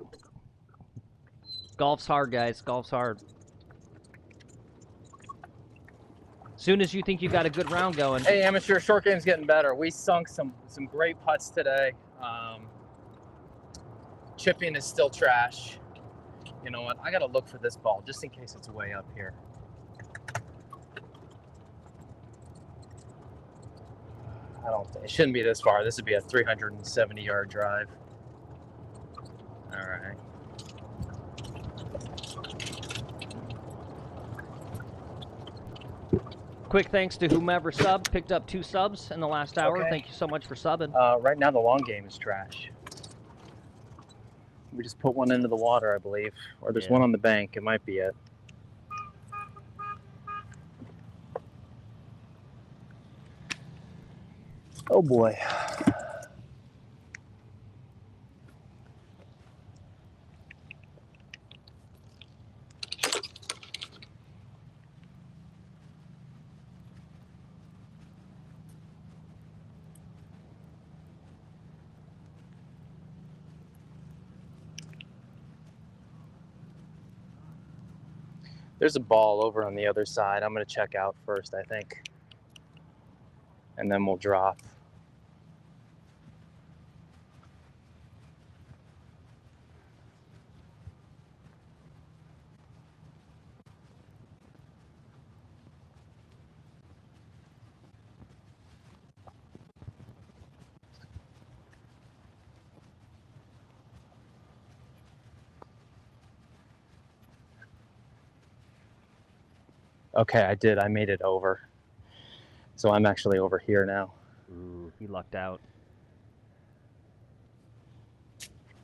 Golf's hard, guys. Golf's hard. Soon as you think you got a good round going. Hey, amateur, short game's getting better. We sunk some great putts today. Chipping is still trash. You know what? I gotta look for this ball just in case it's way up here. It shouldn't be this far. This would be a 370-yard drive. All right. Quick thanks to whomever subbed. Picked up 2 subs in the last hour. Okay. Thank you so much for subbing. Right now, the long game is trash. We just put one into the water, I believe. Or there's one on the bank. It might be it. Oh, boy. There's a ball over on the other side. I'm going to check out first, I think. And then we'll drop. Okay, I did. I made it over. So I'm actually over here now. Ooh, he lucked out.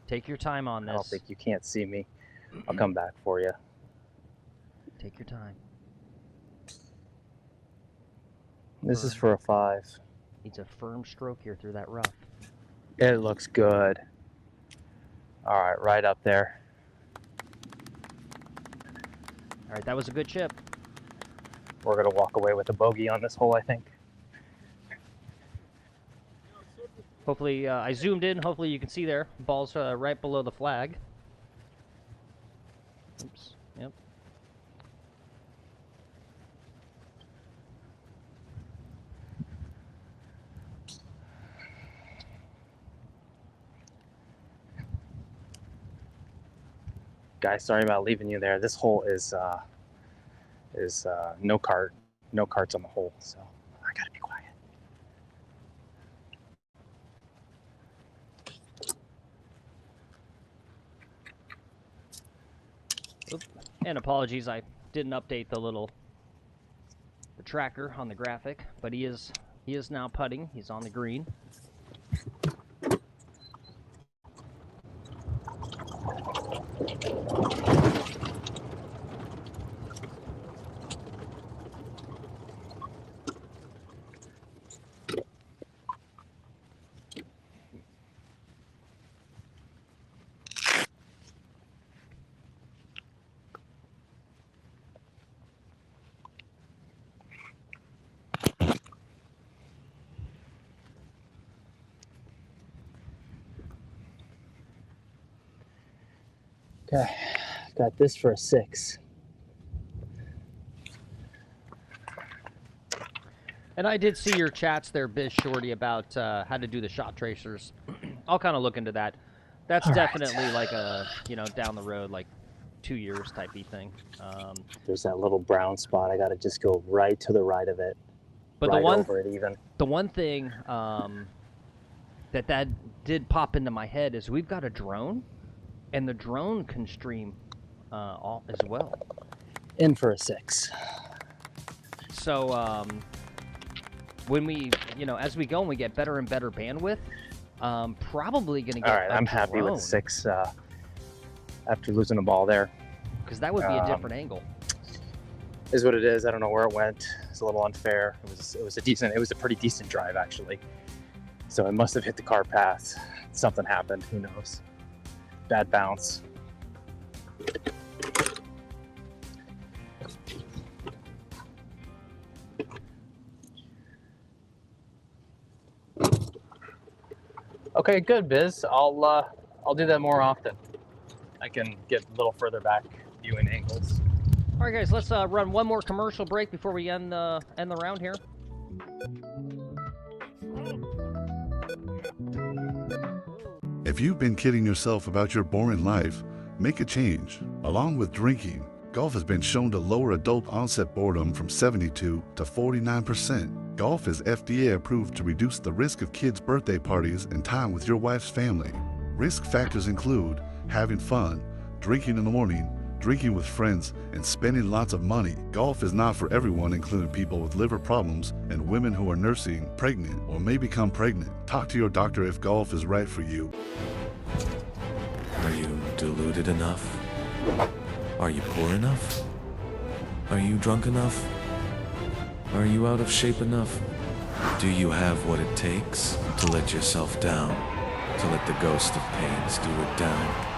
Take your time on this. I don't think you can't see me. I'll come back for you. Take your time. This is for a 5. Needs a firm stroke here through that rough. It looks good. All right, right up there. All right, that was a good chip. We're gonna walk away with a bogey on this hole, I think. Hopefully, I zoomed in. Hopefully you can see there. Ball's right below the flag. Oops. Yep. Guys, sorry about leaving you there. This hole is no carts on the hole, so I gotta be quiet. Oops. And apologies, I didn't update the tracker on the graphic, but he is now putting. He's on the green. Okay, got this for a 6. And I did see your chats there, Biz Shorty, about how to do the shot tracers. I'll kind of look into that. That's All definitely right. like a, down the road, like 2 years type-y thing. There's that little brown spot. I gotta just go right to the right of it. But right the one over it even. The one thing that did pop into my head is we've got a drone, and the drone can stream all as well. In for a 6. So when we, as we go and we get better and better bandwidth, probably going to get All right, I'm a happy with drone, 6 after losing a ball there. because that would be a different angle. Is what it is. I don't know where it went. It's a little unfair. It was a pretty decent drive actually. So it must have hit the car path. Something happened. Who knows? Bad bounce. Okay, good, Biz. I'll do that more often. I can get a little further back viewing angles. All right, guys, let's run one more commercial break before we end the round here. If you've been kidding yourself about your boring life, make a change. Along with drinking, golf has been shown to lower adult onset boredom from 72 to 49%. Golf is FDA approved to reduce the risk of kids' birthday parties and time with your wife's family. Risk factors include having fun, drinking in the morning, drinking with friends, and spending lots of money. Golf is not for everyone, including people with liver problems and women who are nursing, pregnant, or may become pregnant. Talk to your doctor if golf is right for you. Are you deluded enough? Are you poor enough? Are you drunk enough? Are you out of shape enough? Do you have what it takes to let yourself down? To let the ghost of pain stew it down?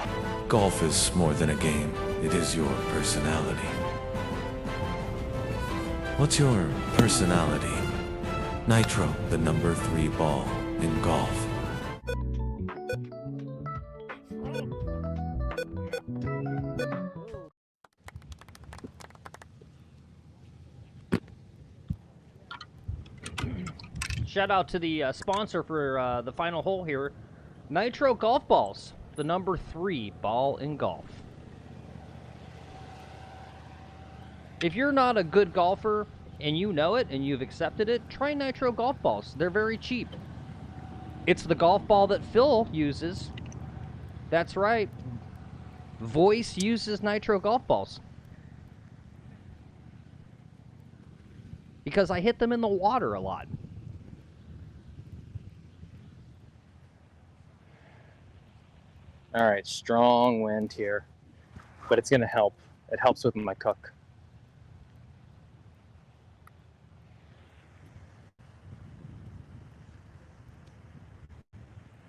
Golf is more than a game. It is your personality. What's your personality? Nitro, the number 3 ball in golf. Shout out to the sponsor for the final hole here, Nitro Golf Balls, the number 3 ball in golf. If you're not a good golfer and you know it and you've accepted it, try Nitro Golf Balls. They're very cheap. It's the golf ball that Phil uses. That's right. Voice uses Nitro Golf Balls. because I hit them in the water a lot. All right, strong wind here, but it's gonna help. It helps with my cook.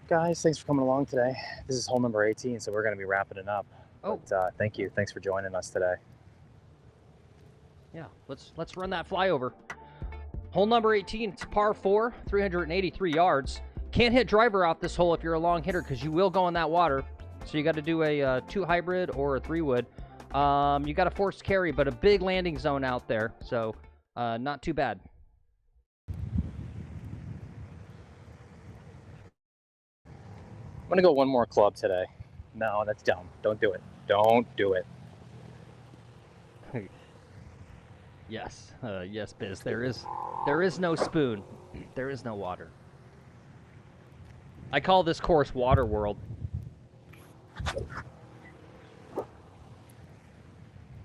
Guys, thanks for coming along today. This is hole number 18, so we're gonna be wrapping it up. Oh. But, thank you. Thanks for joining us today. Yeah, let's run that flyover. Hole number 18, it's par 4, 383 yards. Can't hit driver out this hole if you're a long hitter because you will go in that water. So you got to do a 2 hybrid or a 3 wood. You got a forced carry, but a big landing zone out there. So not too bad. I'm gonna go one more club today. No, that's dumb. Don't do it. Don't do it. Yes, yes, Biz. There is no spoon. There is no water. I call this course Water World.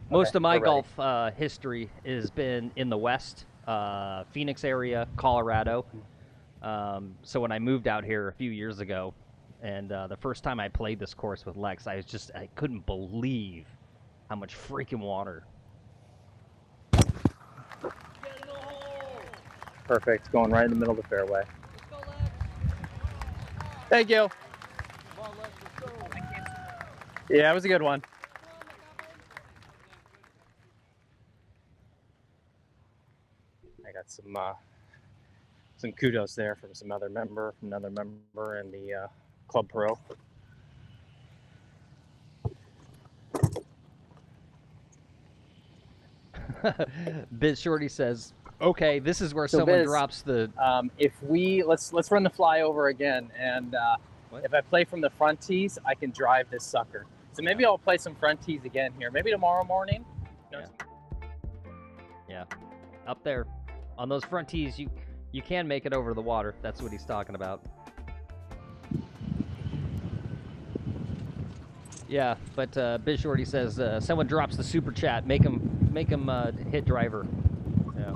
Most of my golf history has been in the West, Phoenix area, Colorado. So when I moved out here a few years ago, and the first time I played this course with Lex, I couldn't believe how much freaking water. Perfect. Going right in the middle of the fairway. Thank you. Yeah, it was a good one. I got some kudos there from another member in the Club Pro. Biz Shorty says, "Okay, this is where So someone Biz, drops the." If we let's run the flyover again, and if I play from the front tees, I can drive this sucker. So maybe I'll play some front tees again here. Maybe tomorrow morning. Yeah, up there on those front tees, you can make it over the water. That's what he's talking about. Yeah, but Biz Shorty says someone drops the super chat. Make him hit driver. Yeah.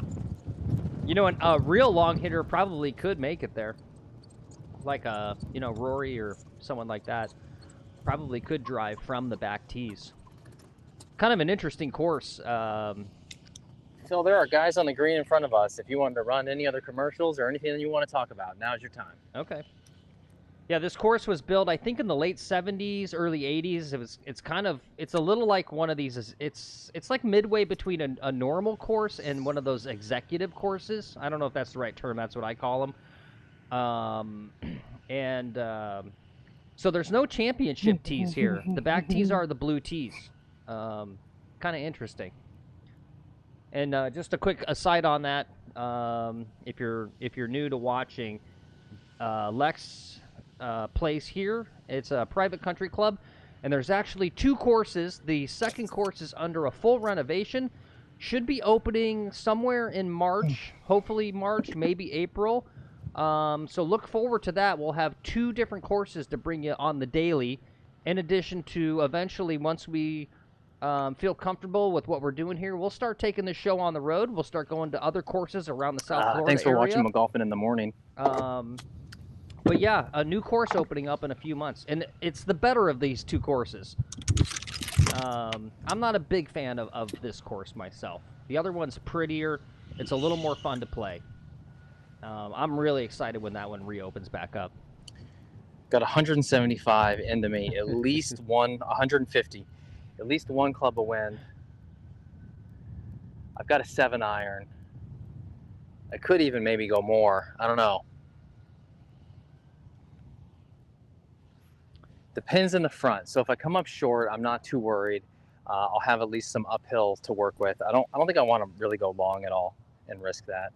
You know, a real long hitter probably could make it there. Like Rory or someone like that probably could drive from the back tees. Kind of an interesting course. Phil, there are guys on the green in front of us. If you wanted to run any other commercials or anything that you want to talk about, now's your time. Okay. Yeah, this course was built, I think, in the late 70s, early 80s. It's a little like one of these. It's like midway between a normal course and one of those executive courses. I don't know if that's the right term. That's what I call them. So there's no championship tees here. The back tees are the blue tees. Kind of interesting. And just a quick aside on that, if you're new to watching, Lex plays here. It's a private country club, and there's actually 2 courses. The second course is under a full renovation. Should be opening somewhere in March, hopefully March, maybe April. So look forward to that. We'll have 2 different courses to bring you on the daily, in addition to eventually, once we feel comfortable with what we're doing here, we'll start taking the show on the road. We'll start going to other courses around the South Florida Thanks for area. watching McGuffin in the morning. But yeah, a new course opening up in a few months, and it's the better of these 2 courses. I'm not a big fan of this course myself. The other one's prettier. It's a little more fun to play. I'm really excited when that one reopens back up. Got 175 into me, at least 150, at least 1 club of wind. I've got a 7-iron. I could even maybe go more. I don't know. The pin's in the front, so if I come up short, I'm not too worried. I'll have at least some uphill to work with. I don't think I want to really go long at all and risk that.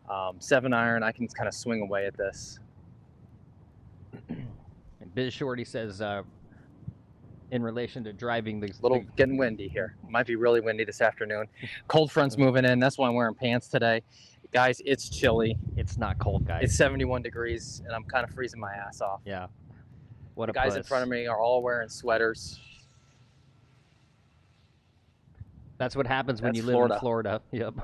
7-iron, I can kind of swing away at this. And Biz Shorty says, in relation to driving the Getting windy here. Might be really windy this afternoon. Cold front's moving in. That's why I'm wearing pants today. Guys, it's chilly. It's not cold, guys. It's 71 degrees, and I'm kind of freezing my ass off. Yeah. What the guys in front of me are all wearing sweaters. That's what happens when you live in Florida. Yep.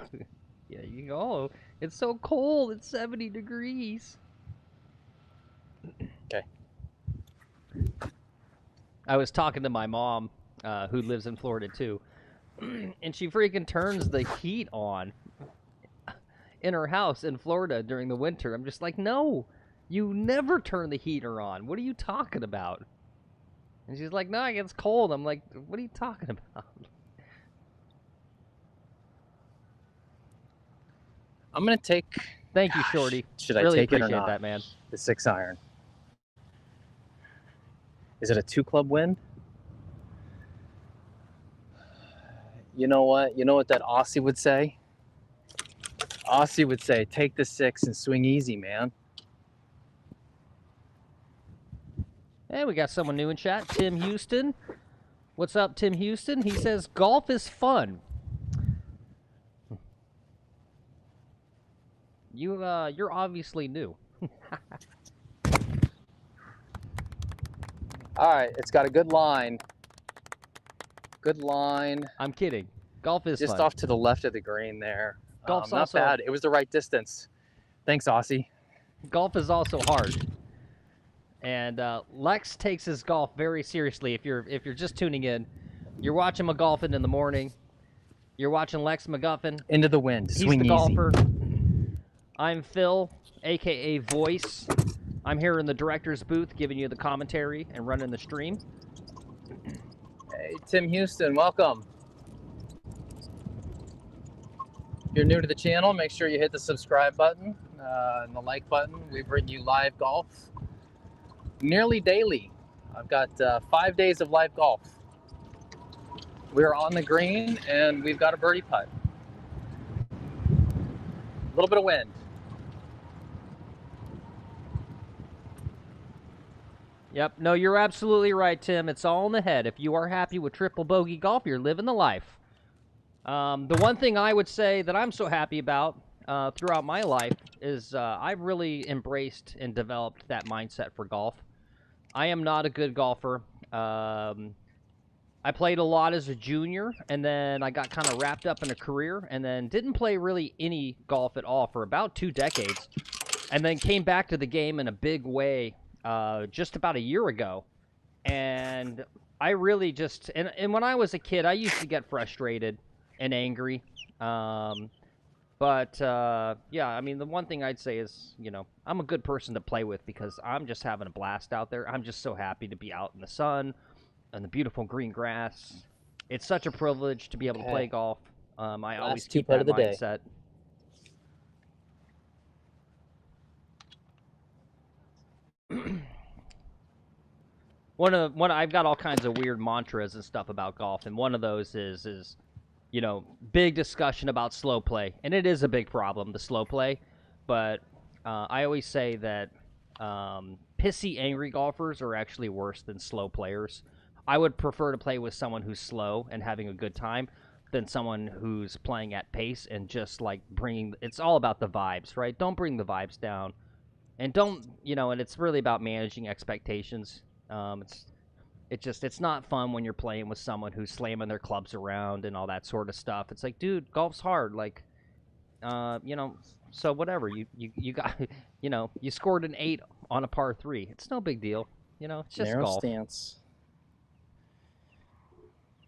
Yeah, you go, oh, it's so cold. It's 70 degrees. Okay. I was talking to my mom, who lives in Florida too, and she freaking turns the heat on in her house in Florida during the winter. I'm just like, no, you never turn the heater on. What are you talking about? And she's like, no, it gets cold. I'm like, what are you talking about? I'm gonna take. Thank you, Shorty. Should I really take it or appreciate not? that, man. The 6-iron. Is it a 2-club win? You know what? You know what that Aussie would say? Aussie would say, take the 6 and swing easy, man. Hey, we got someone new in chat. Tim Houston. What's up, Tim Houston? He says, golf is fun. You're obviously new. All right, it's got a good line. Good line. I'm kidding. Golf is just fun. off to the left of the green there. Golf's not also bad. It was the right distance. Thanks, Aussie. Golf is also hard. And Lex takes his golf very seriously. If you're just tuning in, you're watching McGuffin in the morning. You're watching Lex McGuffin. Into the wind. He's Swing the easy. golfer. I'm Phil, aka Voice. I'm here in the director's booth giving you the commentary and running the stream. Hey, Tim Houston, welcome. If you're new to the channel, make sure you hit the subscribe button and the like button. We bring you live golf nearly daily. I've got 5 days of live golf. We're on the green and we've got a birdie putt. A little bit of wind. Yep. No, you're absolutely right, Tim. It's all in the head. If you are happy with triple bogey golf, you're living the life. The one thing I would say that I'm so happy about throughout my life is I've really embraced and developed that mindset for golf. I am not a good golfer. I played a lot as a junior, and then I got kind of wrapped up in a career, and then didn't play really any golf at all for about 2 decades, and then came back to the game in a big way just about a year ago. And I really just, and when I was a kid, I used to get frustrated and angry. Yeah, I mean, the one thing I'd say is, you know, I'm a good person to play with because I'm just having a blast out there. I'm just so happy to be out in the sun and the beautiful green grass. It's such a privilege to be able to play golf. I always keep that mindset. I've got all kinds of weird mantras and stuff about golf, and one of those is you know, big discussion about slow play, and it is a big problem, the slow play. But I always say that pissy, angry golfers are actually worse than slow players. I would prefer to play with someone who's slow and having a good time than someone who's playing at pace and just like bringing. It's all about the vibes, right? Don't bring the vibes down, and don't, you know. And it's really about managing expectations. It's not fun when you're playing with someone who's slamming their clubs around and all that sort of stuff. It's like, dude, golf's hard. Like, you know, so whatever. You got, you know, you scored an 8 on a par 3. It's no big deal. You know, it's just narrow golf. stance.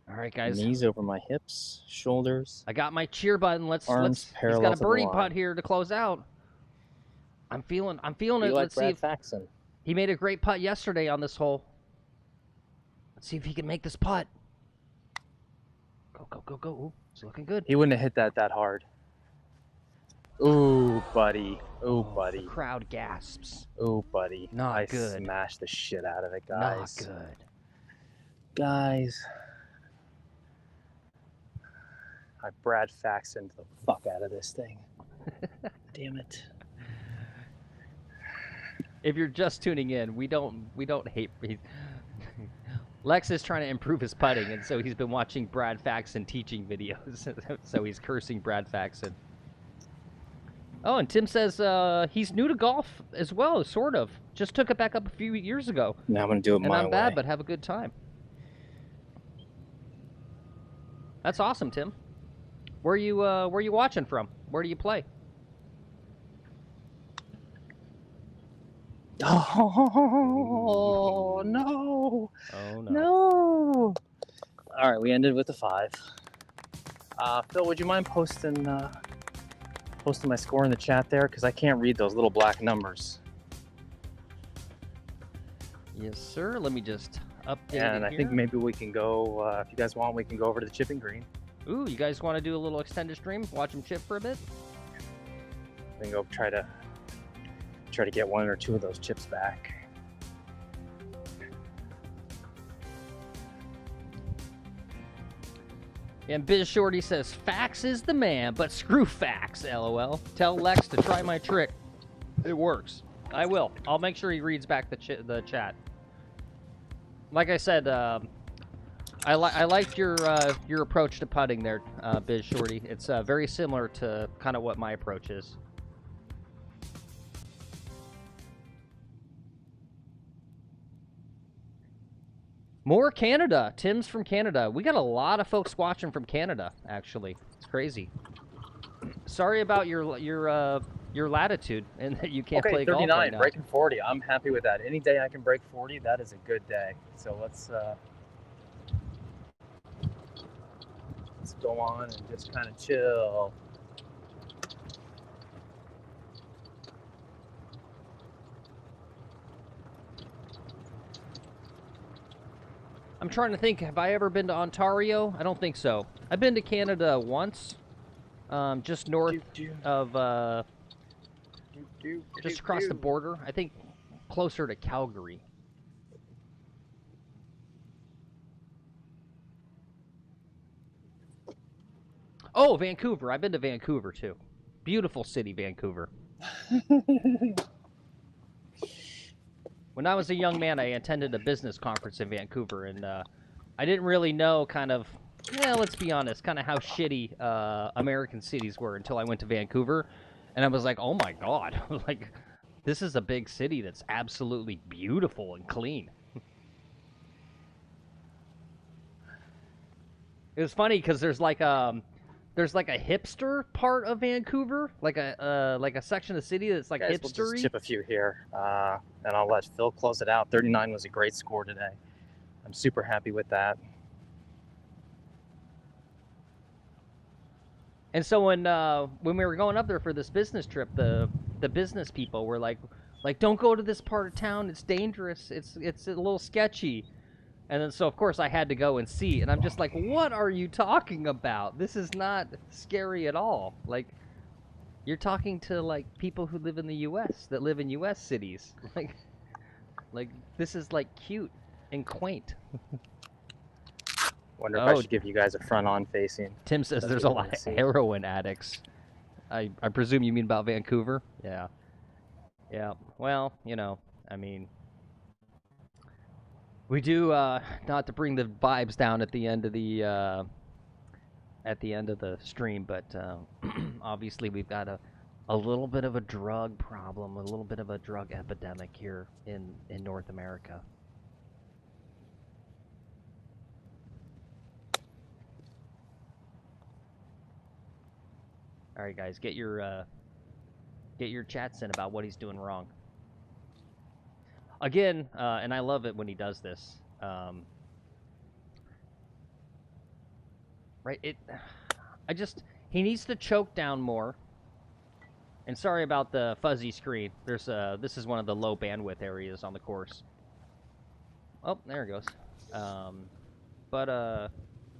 All right, guys. Knees over my hips, shoulders. I got my cheer button. Let's. He's parallel got a to the birdie line. putt here to close out. I'm feeling it. Like Let's see Brad if Faxon. he made a great putt yesterday on this hole. Let's see if he can make this putt. Go, go, go, go. Ooh, it's looking good. He wouldn't have hit that hard. Ooh, buddy. Ooh, buddy. The crowd gasps. Ooh, buddy. Not I good. smashed the shit out of it, guys. Not good. Guys. I Brad Faxon the fuck out of this thing. Damn it. If you're just tuning in, we don't hate. Lex is trying to improve his putting, and so he's been watching Brad Faxon teaching videos. So he's cursing Brad Faxon. Oh, and Tim says he's new to golf as well, sort of. Just took it back up a few years ago. Now I'm gonna do it and my I'm way. bad, but have a good time. That's awesome, Tim. Where you watching from? Where do you play? Oh no! Oh no. No! All right, we ended with a 5. Phil, would you mind posting my score in the chat there? Because I can't read those little black numbers. Yes, sir. Let me just update And it I here. think maybe we can go, if you guys want, we can go over to the chipping green. Ooh, you guys want to do a little extended stream? Watch them chip for a bit? We can go try to get 1 or 2 of those chips back. And Biz Shorty says, Fax is the man, but screw Fax, lol. Tell Lex to try my trick. It works. I will. I'll make sure he reads back the chat. Like I said, I liked your approach to putting there, Biz Shorty. It's very similar to kind of what my approach is. More Canada. Tim's from Canada. We got a lot of folks watching from Canada, actually. It's crazy. Sorry about your latitude and that you can't play golf 39, right now. breaking 40. I'm happy with that. Any day I can break 40, that is a good day. So let's go on and just kind of chill. I'm trying to think, have I ever been to Ontario? I don't think so. I've been to Canada once, just north of, just across the border. I think closer to Calgary. Oh, Vancouver. I've been to Vancouver, too. Beautiful city, Vancouver. When I was a young man, I attended a business conference in Vancouver, and I didn't really know kind of, let's be honest, kind of how shitty American cities were until I went to Vancouver, and I was like, oh my god, like, this is a big city that's absolutely beautiful and clean. It was funny because there's like a hipster part of Vancouver, like a section of the city that's like Guys, hipstery. we'll just chip a few here, and I'll let Phil close it out. 39 was a great score today. I'm super happy with that. And so when we were going up there for this business trip, the business people were like, don't go to this part of town. It's dangerous. It's a little sketchy. And then so of course I had to go and see, and I'm just like, what are you talking about? This is not scary at all. Like, you're talking to like people who live in the U.S. that live in U.S. cities. Like this is like cute and quaint. Wonder if I should give you guys a front-on facing. Tim says there's a lot of heroin addicts. I presume you mean about Vancouver? Yeah. Yeah. Well, you know, I mean, we do not to bring the vibes down at the end of the stream, but obviously we've got a little bit of a drug problem, a little bit of a drug epidemic here in North America. All right, guys, get your chats in about what he's doing wrong. Again, and I love it when he does this. Right? He needs to choke down more. And sorry about the fuzzy screen. There's this is one of the low bandwidth areas on the course. Oh, there it goes.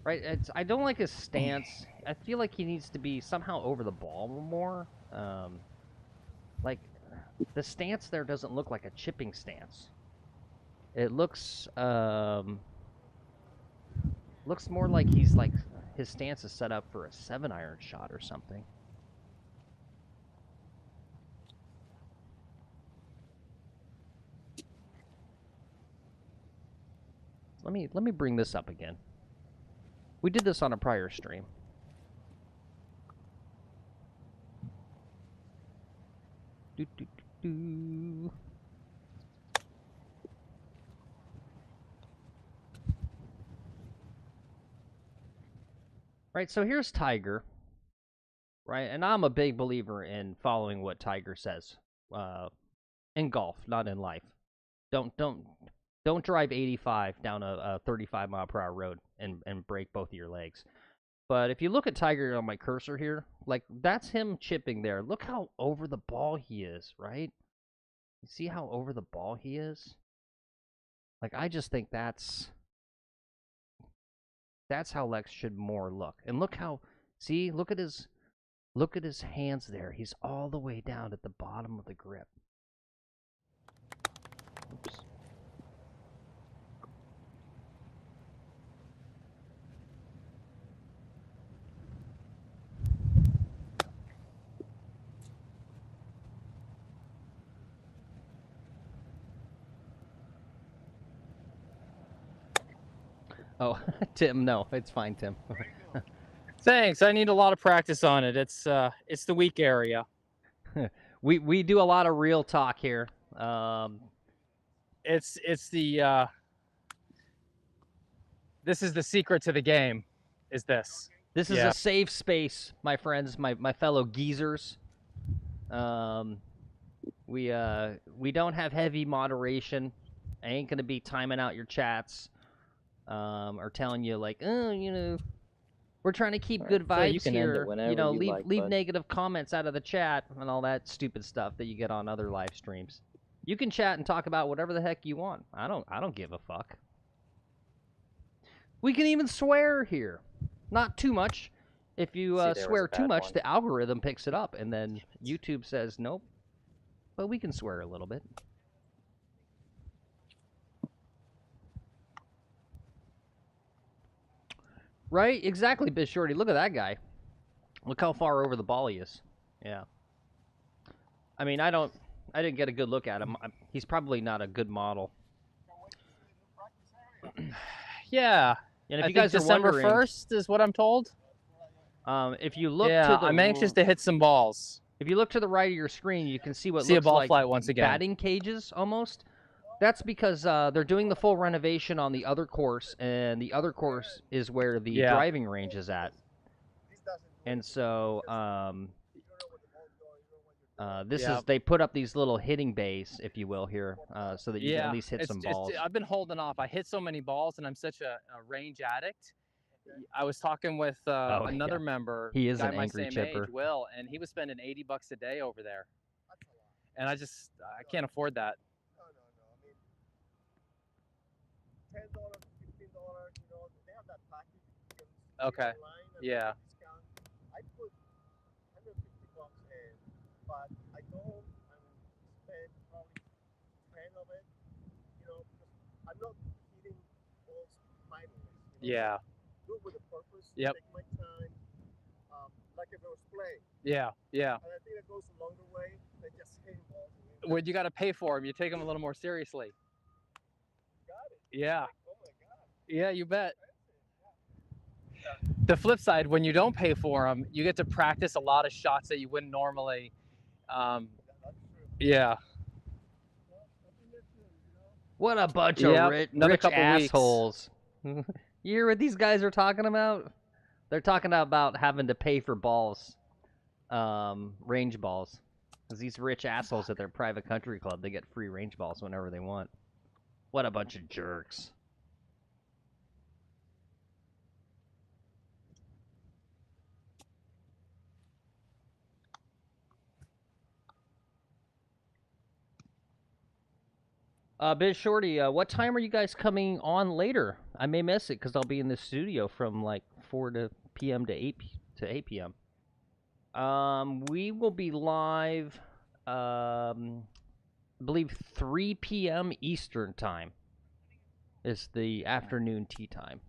Right, I don't like his stance. I feel like he needs to be somehow over the ball more. Like, the stance there doesn't look like a chipping stance. It looks more like he's like, his stance is set up for a 7-iron shot or something. Let me bring this up again. We did this on a prior stream. Do, do, do, do. Right, so here's Tiger. right? And I'm a big believer in following what Tiger says, in golf, not in life. Don't drive 85 down a 35 mile per hour road and break both of your legs. But if you look at Tiger on my cursor here, like that's him chipping there. Look how over the ball he is, right? You see how over the ball he is? Like I just think that's how Lex should more look. And look how look at his hands there. He's all the way down at the bottom of the grip. Oops. Oh, Tim, no, it's fine, Tim. Thanks. I need a lot of practice on it. It's the weak area. we do a lot of real talk here. It's the this is the secret to the game. Is this? This is a safe space, my friends, my fellow geezers. We don't have heavy moderation. I ain't gonna be timing out your chats, or telling you like, oh, you know, we're trying to keep good vibes here. You know, leave negative comments out of the chat and all that stupid stuff that you get on other live streams. You can chat and talk about whatever the heck you want. I don't give a fuck. We can even swear here. Not too much. If you swear too much, the algorithm picks it up, and then YouTube says nope. But we can swear a little bit. Right? Exactly, Biz Shorty. Look at that guy. Look how far over the ball he is. Yeah. I mean, I didn't get a good look at him. He's probably not a good model. Yeah. And if I you guys think are December wondering, 1st is what I'm told. If you look yeah, to the I'm anxious to hit some balls. If you look to the right of your screen, you can see what See looks a ball like flight once again. batting cages almost. That's because they're doing the full renovation on the other course, and the other course is where the driving range is at. And so they put up these little hitting bays, if you will, here, so that you can at least hit some balls. I've been holding off. I hit so many balls, and I'm such a range addict. I was talking with another member. He is guy an my angry same chipper. age, Will, and he was spending $80 a day over there. And I can't afford that. No. I mean, $10, $15, you know, they have that package. Okay. Yeah. I put $150 in, but I go home and spend probably 10 of it, you know, because I'm not hitting balls mindless. You know? Yeah. Do it with a purpose. Yep. Take my time, like if I was playing. Yeah. And I think that goes a longer way than just hitting balls. When you got to pay for them, you take them a little more seriously. Got it. Yeah. Like, oh my God. Yeah, you bet. The flip side, when you don't pay for them, you get to practice a lot of shots that you wouldn't normally. Yeah. What a bunch of rich assholes. You hear what these guys are talking about? They're talking about having to pay for balls, range balls. Because these rich assholes at their private country club, they get free range balls whenever they want. What a bunch of jerks. Biz Shorty, what time are you guys coming on later? I may miss it because I'll be in the studio from like 4 p.m. to 8 p.m. We will be live, I believe 3 p.m. Eastern time is the afternoon tea time.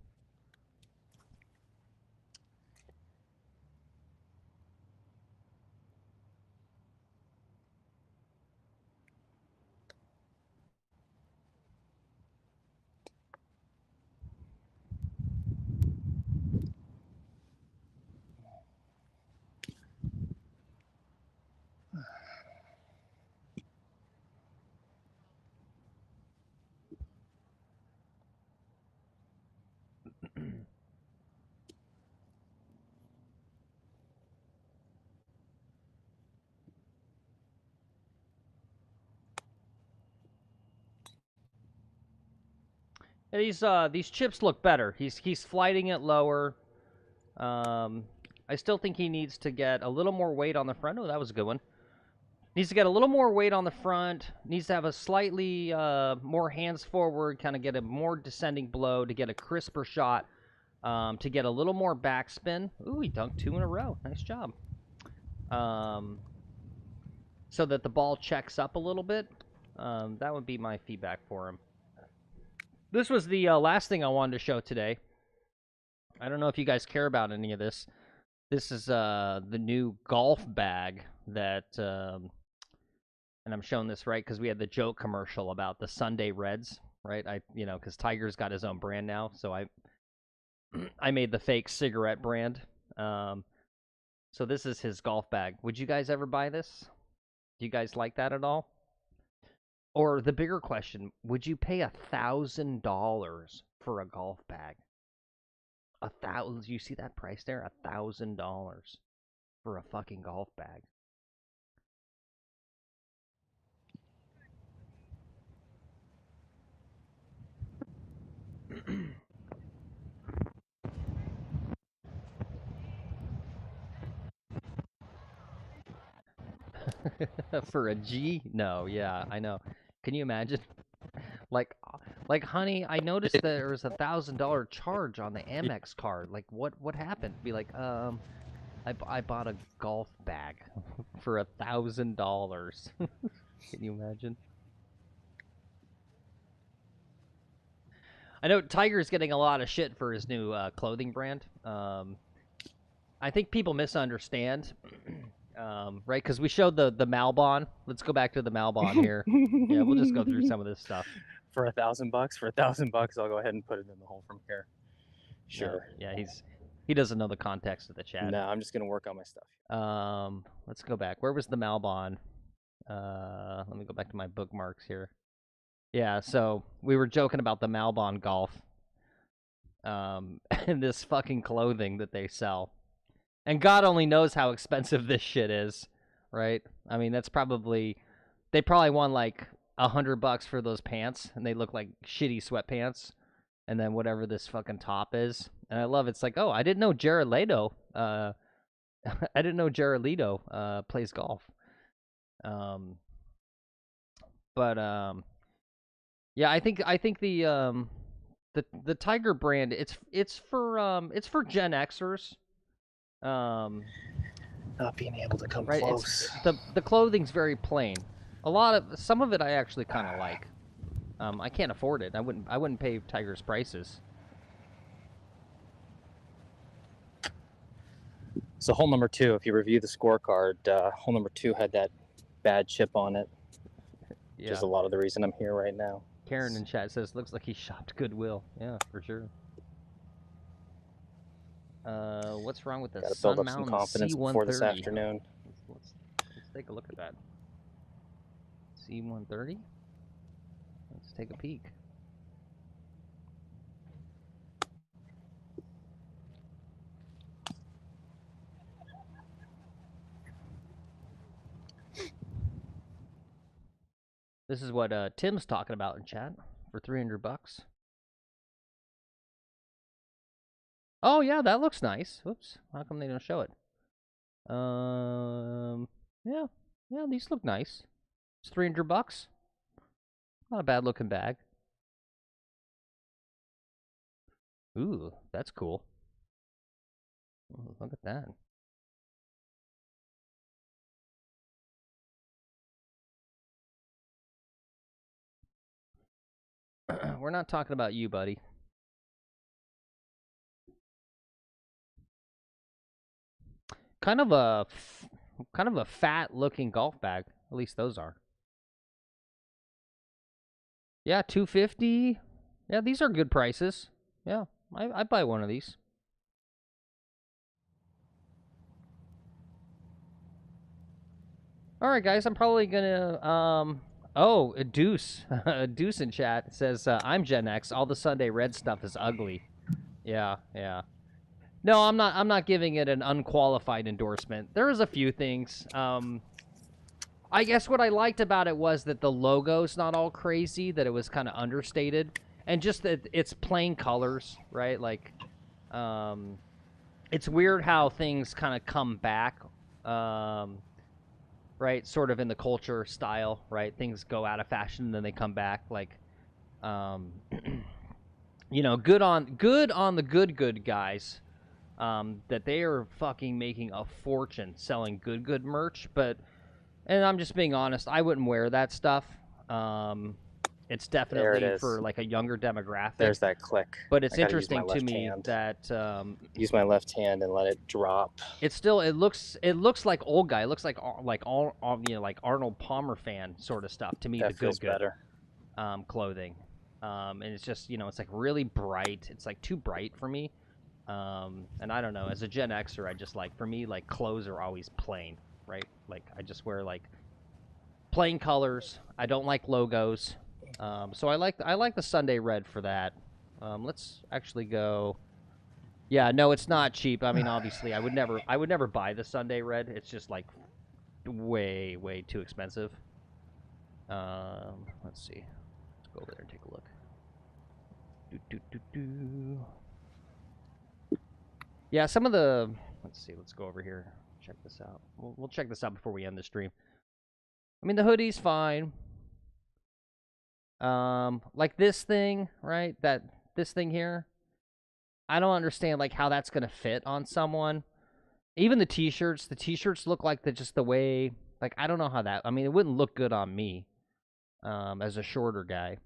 These chips look better. He's flighting it lower. I still think he needs to get a little more weight on the front. Oh, that was a good one. Needs to get a little more weight on the front. Needs to have a slightly more hands forward, kind of get a more descending blow to get a crisper shot, to get a little more backspin. Ooh, he dunked 2 in a row. Nice job. So that the ball checks up a little bit. That would be my feedback for him. This was the last thing I wanted to show today. I don't know if you guys care about any of this. This is the new golf bag that, and I'm showing this right because we had the joke commercial about the Sunday Reds, right? Because Tiger's got his own brand now, so I made the fake cigarette brand. So this is his golf bag. Would you guys ever buy this? Do you guys like that at all? Or the bigger question, would you pay $1,000 for a golf bag? You see that price there? $1,000 for a fucking golf bag. For a G? No, yeah, I know. Can you imagine? Like, honey, I noticed there was $1,000 charge on the Amex card. Like, what happened? Be like, I bought a golf bag for $1,000. Can you imagine? I know Tiger's getting a lot of shit for his new clothing brand. I think people misunderstand, right? Because we showed the Malbon. Let's go back to the Malbon here. Yeah, we'll just go through some of this stuff. For $1,000, for $1,000, I'll go ahead and put it in the hole from here. Sure. Yeah, he doesn't know the context of the chat. No, I'm just gonna work on my stuff. Let's go back. Where was the Malbon? Let me go back to my bookmarks here. Yeah, so we were joking about the Malbon golf, and this fucking clothing that they sell, and God only knows how expensive this shit is, right? I mean, they probably won like $100 for those pants, and they look like shitty sweatpants, and then whatever this fucking top is, and I love it's like, oh, I didn't know Jared Leto, plays golf, yeah, I think the Tiger brand it's for Gen Xers, Not being able to come right? close. The clothing's very plain. Some of it I actually kind of like. I can't afford it. I wouldn't pay Tiger's prices. So hole number 2, if you review the scorecard, hole number 2 had that bad chip on it. Yeah. Which is a lot of the reason I'm here right now. Karen in chat says, looks like he shopped Goodwill. Yeah, for sure. What's wrong with the Gotta Sun build up some Mountain confidence C130? before this afternoon. Let's take a look at that. C130? Let's take a peek. This is what Tim's talking about in chat for $300. Oh yeah, that looks nice. Whoops, how come they don't show it? Yeah, these look nice. It's $300. Not a bad looking bag. Ooh, that's cool. Oh, look at that. We're not talking about you, buddy. Kind of a fat-looking golf bag. At least those are. Yeah, $250. Yeah, these are good prices. Yeah, I'd buy one of these. All right, guys, I'm probably gonna Oh, a Deuce. Deuce in chat says, I'm Gen X. All the Sunday Red stuff is ugly. Yeah. No, I'm not giving it an unqualified endorsement. There is a few things. I guess what I liked about it was that the logo's not all crazy, that it was kind of understated. and just that it's plain colors, right? Like, it's weird how things kind of come back, right? Sort of in the culture style, right? Things go out of fashion and then they come back. Like, you know, good on the good guys, that they are fucking making a fortune selling good merch. But, and I'm just being honest, I wouldn't wear that stuff. It's definitely for like a younger demographic. There's that click. But it's I gotta use interesting my to left me hand. that Use my left hand and let it drop. it's still it looks like old guy. It looks like all you know, like Arnold Palmer fan sort of stuff to me. That the feels good better. Clothing, and it's just, you know, it's like really bright. It's like too bright for me. And I don't know. As a Gen Xer, I just like, for me, like, clothes are always plain, right? Like, I just wear like plain colors. I don't like logos. So I like the Sunday red for that. Let's actually go. Yeah, no, it's not cheap. I mean, obviously, I would never buy the Sunday red. It's just like way too expensive. Let's see. Let's go over there and take a look. Yeah, some of the. Let's see. Let's go over here. Check this out. We'll check this out before we end the stream. I mean, the hoodie's fine. Like this thing, right? This thing here. I don't understand, like, how that's gonna fit on someone. Even the t-shirts. The t-shirts look like just the way. Like, I don't know how that. I mean, it wouldn't look good on me. As a shorter guy.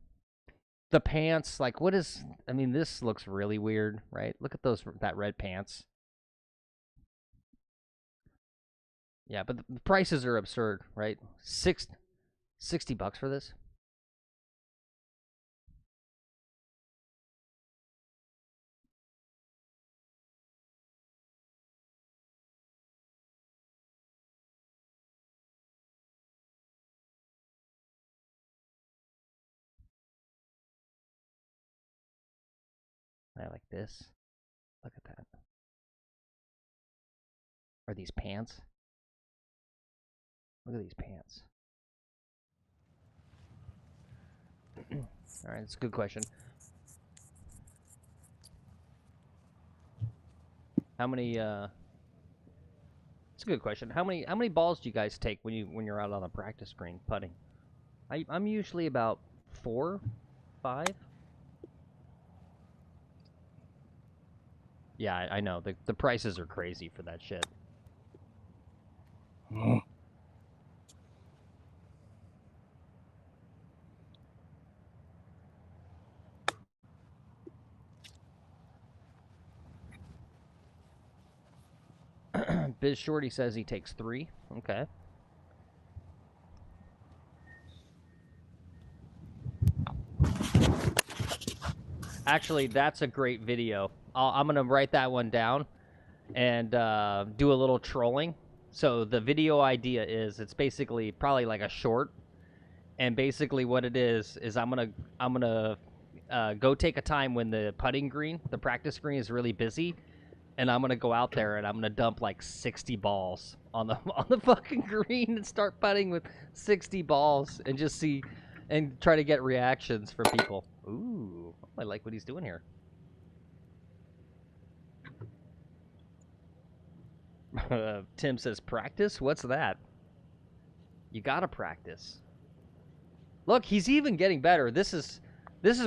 The pants, like, what is? I mean, this looks really weird, right? Look at that red pants. Yeah, but the prices are absurd, right? $60 for this. I like this. Look at that. Are these pants? Look at these pants. All right, it's a good question. How many? It's a good question. How many balls do you guys take when you're out on the practice green putting? I'm usually about 4, 5. Yeah, I know. The prices are crazy for that shit. Biz Shorty says he takes 3. Okay. Actually, that's a great video. I'm going to write that one down and do a little trolling. So the video idea is, it's basically probably like a short. And basically what it is I'm going to go take a time when the putting green, the practice green, is really busy. And I'm going to go out there and I'm going to dump like 60 balls on the fucking green and start putting with 60 balls and just see and try to get reactions from people. Ooh, I like what he's doing here. Tim says, practice? What's that? You gotta practice. Look, he's even getting better. This is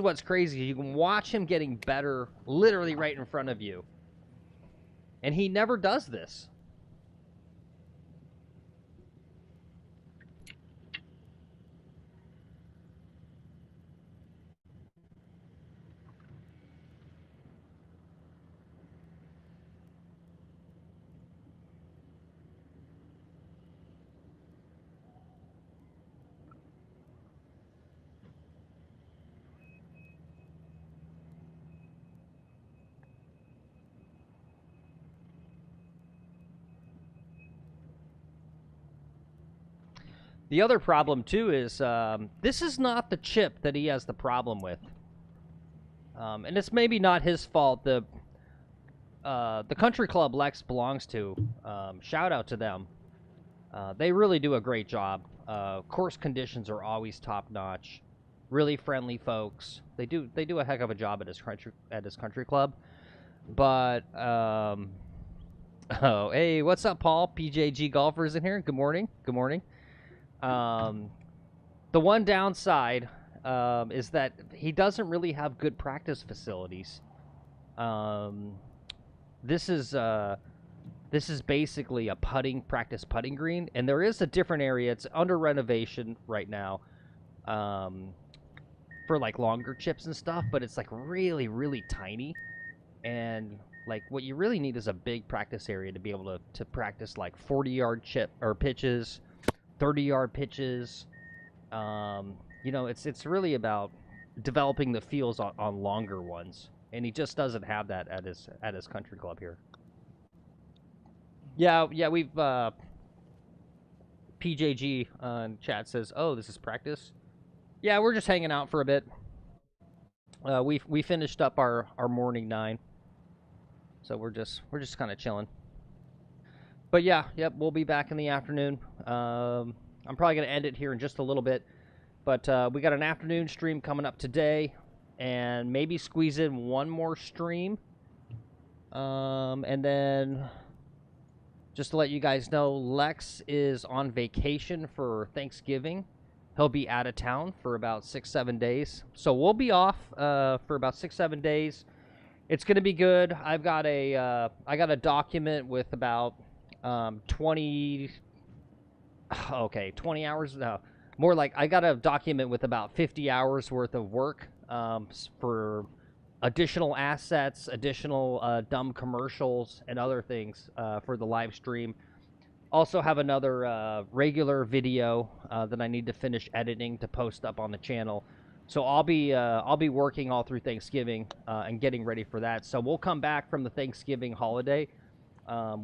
what's crazy. You can watch him getting better literally right in front of you. And he never does this. The other problem, too, is this is not the chip that he has the problem with. And it's maybe not his fault. The country club Lex belongs to, shout out to them. They really do a great job. Course conditions are always top-notch. really friendly folks. They do a heck of a job at his country club. But oh, hey, what's up, Paul? PJG Golfers in here. Good morning. Good morning. The one downside is that he doesn't really have good practice facilities. This is basically a practice putting green, and there is a different area. It's under renovation right now, for like longer chips and stuff. But it's like really, really tiny, and like what you really need is a big practice area to be able to practice like 40-yard chip or pitches, 30-yard pitches. You know, it's really about developing the feels on longer ones, and he just doesn't have that at his country club here. Yeah, we've PJG on chat says, "Oh, this is practice." Yeah, we're just hanging out for a bit. We finished up our morning 9, so we're just kind of chilling. But yeah, yep, we'll be back in the afternoon. I'm probably gonna end it here in just a little bit, but we got an afternoon stream coming up today, and maybe squeeze in one more stream, and then. Just to let you guys know, Lex is on vacation for Thanksgiving. He'll be out of town for about 6-7 days. So we'll be off for about 6-7 days. It's going to be good. I got a document with about 20 hours. No, more like I got a document with about 50 hours worth of work for additional assets, additional dumb commercials, and other things for the live stream. Also have another regular video that I need to finish editing to post up on the channel. So I'll be working all through Thanksgiving and getting ready for that. So we'll come back from the Thanksgiving holiday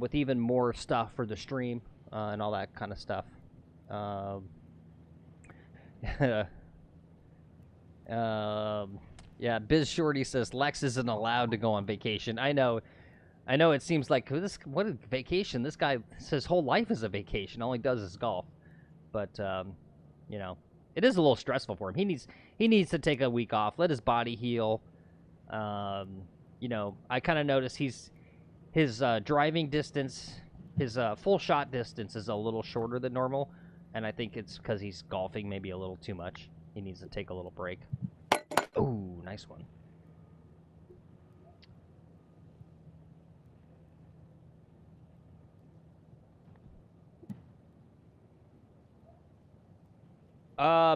with even more stuff for the stream and all that kind of stuff. Yeah, Biz Shorty says Lex isn't allowed to go on vacation. I know it seems like what a vacation. This guy, his whole life is a vacation. All he does is golf. But you know, it is a little stressful for him. He needs to take a week off, let his body heal. You know, I kind of notice his driving distance, his full shot distance is a little shorter than normal, and I think it's because he's golfing maybe a little too much. He needs to take a little break. Ooh, nice one.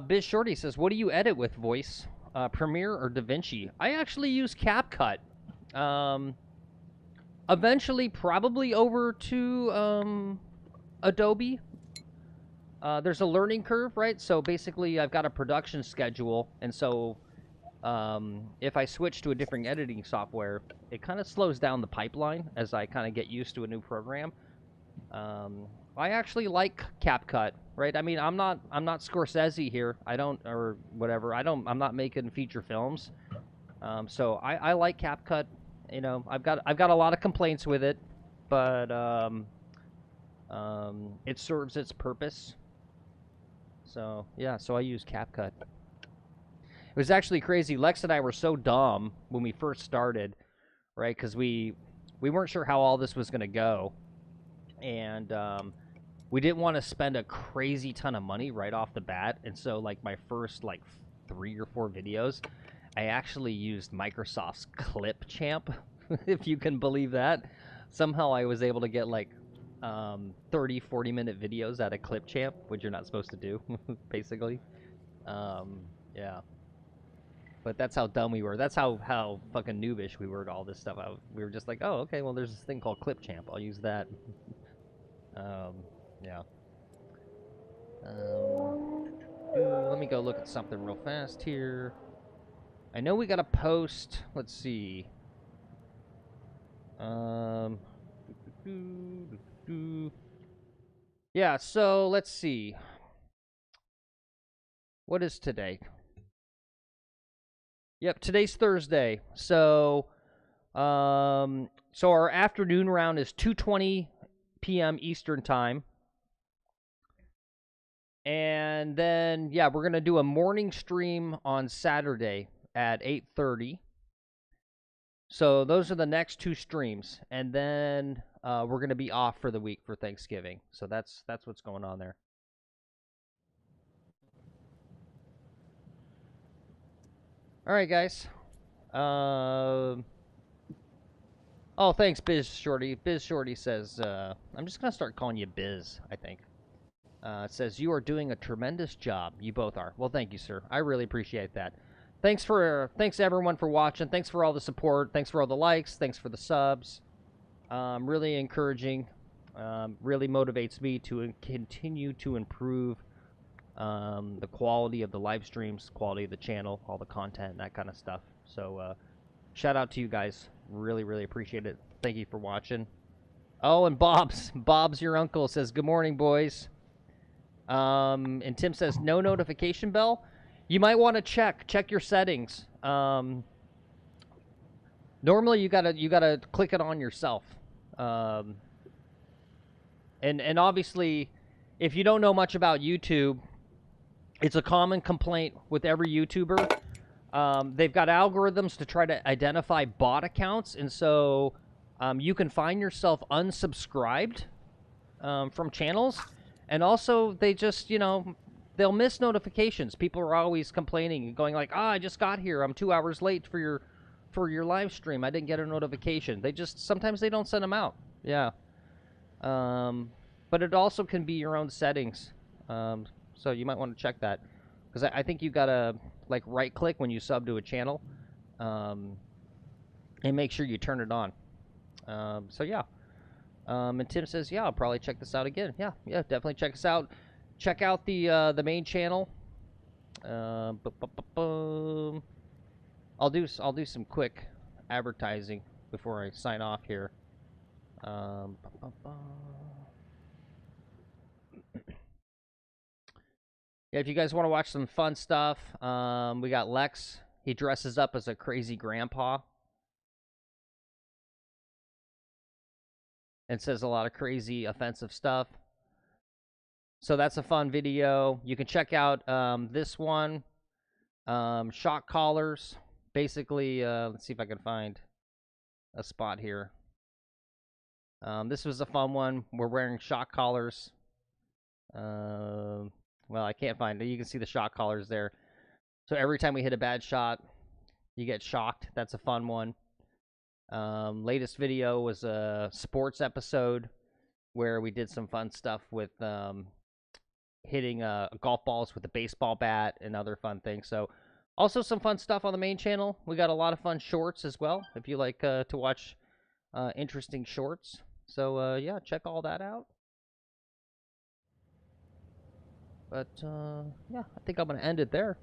Biz Shorty says, what do you edit with voice? Premiere or DaVinci? I actually use CapCut. Eventually, probably over to Adobe. There's a learning curve, right? So basically, I've got a production schedule, and so if I switch to a different editing software, it kind of slows down the pipeline as I kind of get used to a new program. I actually like CapCut, right? I mean, I'm not Scorsese here. I'm not making feature films. So I like CapCut. You know, I've got a lot of complaints with it, but it serves its purpose. So yeah, so I use CapCut. It was actually crazy. Lex and I were so dumb when we first started, right? Because we weren't sure how all this was going to go. And we didn't want to spend a crazy ton of money right off the bat. And so, like, my first, 3 or 4 videos, I actually used Microsoft's Clipchamp, if you can believe that. Somehow I was able to get, 30, 40-minute videos out of Clipchamp, which you're not supposed to do, basically. Yeah. But that's how dumb we were. That's how fucking noobish we were to all this stuff. We were just like, oh, okay, well, there's this thing called Clipchamp. I'll use that. Yeah. Let me go look at something real fast here. I know we got to post. Let's see. Yeah, so let's see. What is today? Yep, today's Thursday. So our afternoon round is 2:20 p.m. Eastern time. And then, yeah, we're going to do a morning stream on Saturday at 8:30. So those are the next 2 streams. And then we're going to be off for the week for Thanksgiving. So that's what's going on there. All right, guys. Oh, thanks, Biz Shorty. Biz Shorty says, I'm just going to start calling you Biz, I think. It says, you are doing a tremendous job. You both are. Well, thank you, sir. I really appreciate that. Thanks everyone for watching. Thanks for all the support. Thanks for all the likes. Thanks for the subs. Really encouraging. Really motivates me to continue to improve the quality of the live streams, quality of the channel, all the content, that kind of stuff. So, shout out to you guys. Really, really appreciate it. Thank you for watching. Oh, and Bob's your uncle says, good morning, boys. And Tim says, no notification bell. You might want to check your settings. Normally you gotta click it on yourself. And obviously, if you don't know much about YouTube, it's a common complaint with every YouTuber. They've got algorithms to try to identify bot accounts, and so you can find yourself unsubscribed from channels. And also, they just, they'll miss notifications. People are always complaining and going like, I just got here. I'm 2 hours late for your live stream. I didn't get a notification. Sometimes they don't send them out. Yeah. But it also can be your own settings. So you might want to check that. Because I think you got to, like, right-click when you sub to a channel. And make sure you turn it on. So, yeah. And Tim says, yeah, I'll probably check this out again. Yeah, definitely check us out. Check out the main channel. I'll do some quick advertising before I sign off here. Yeah, if you guys want to watch some fun stuff, we got Lex. He dresses up as a crazy grandpa and says a lot of crazy, offensive stuff. So that's a fun video. You can check out this one, shock collars. Basically, let's see if I can find a spot here. This was a fun one. We're wearing shock collars. Well, I can't find it. You can see the shock collars there. So every time we hit a bad shot, you get shocked. That's a fun one. Latest video was a sports episode where we did some fun stuff with hitting golf balls with a baseball bat and other fun things. So also some fun stuff on the main channel. We got a lot of fun shorts as well, if you like to watch interesting shorts. So yeah, check all that out. But yeah, I think I'm going to end it there.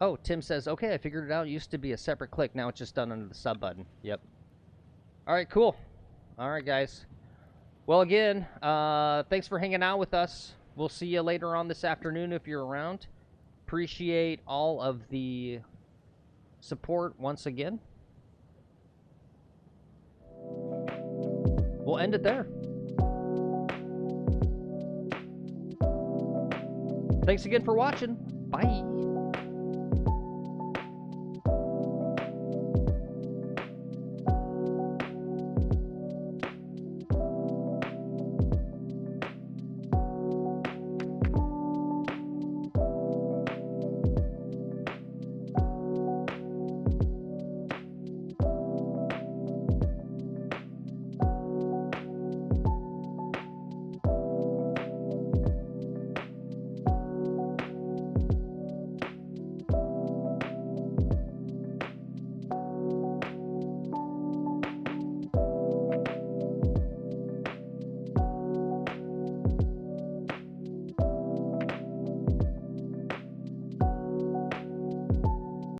Oh, Tim says, okay, I figured it out. It used to be a separate click. Now it's just done under the sub button. Yep. All right, cool. All right, guys. Well, again, thanks for hanging out with us. We'll see you later on this afternoon if you're around. Appreciate all of the support once again. We'll end it there. Thanks again for watching. Bye.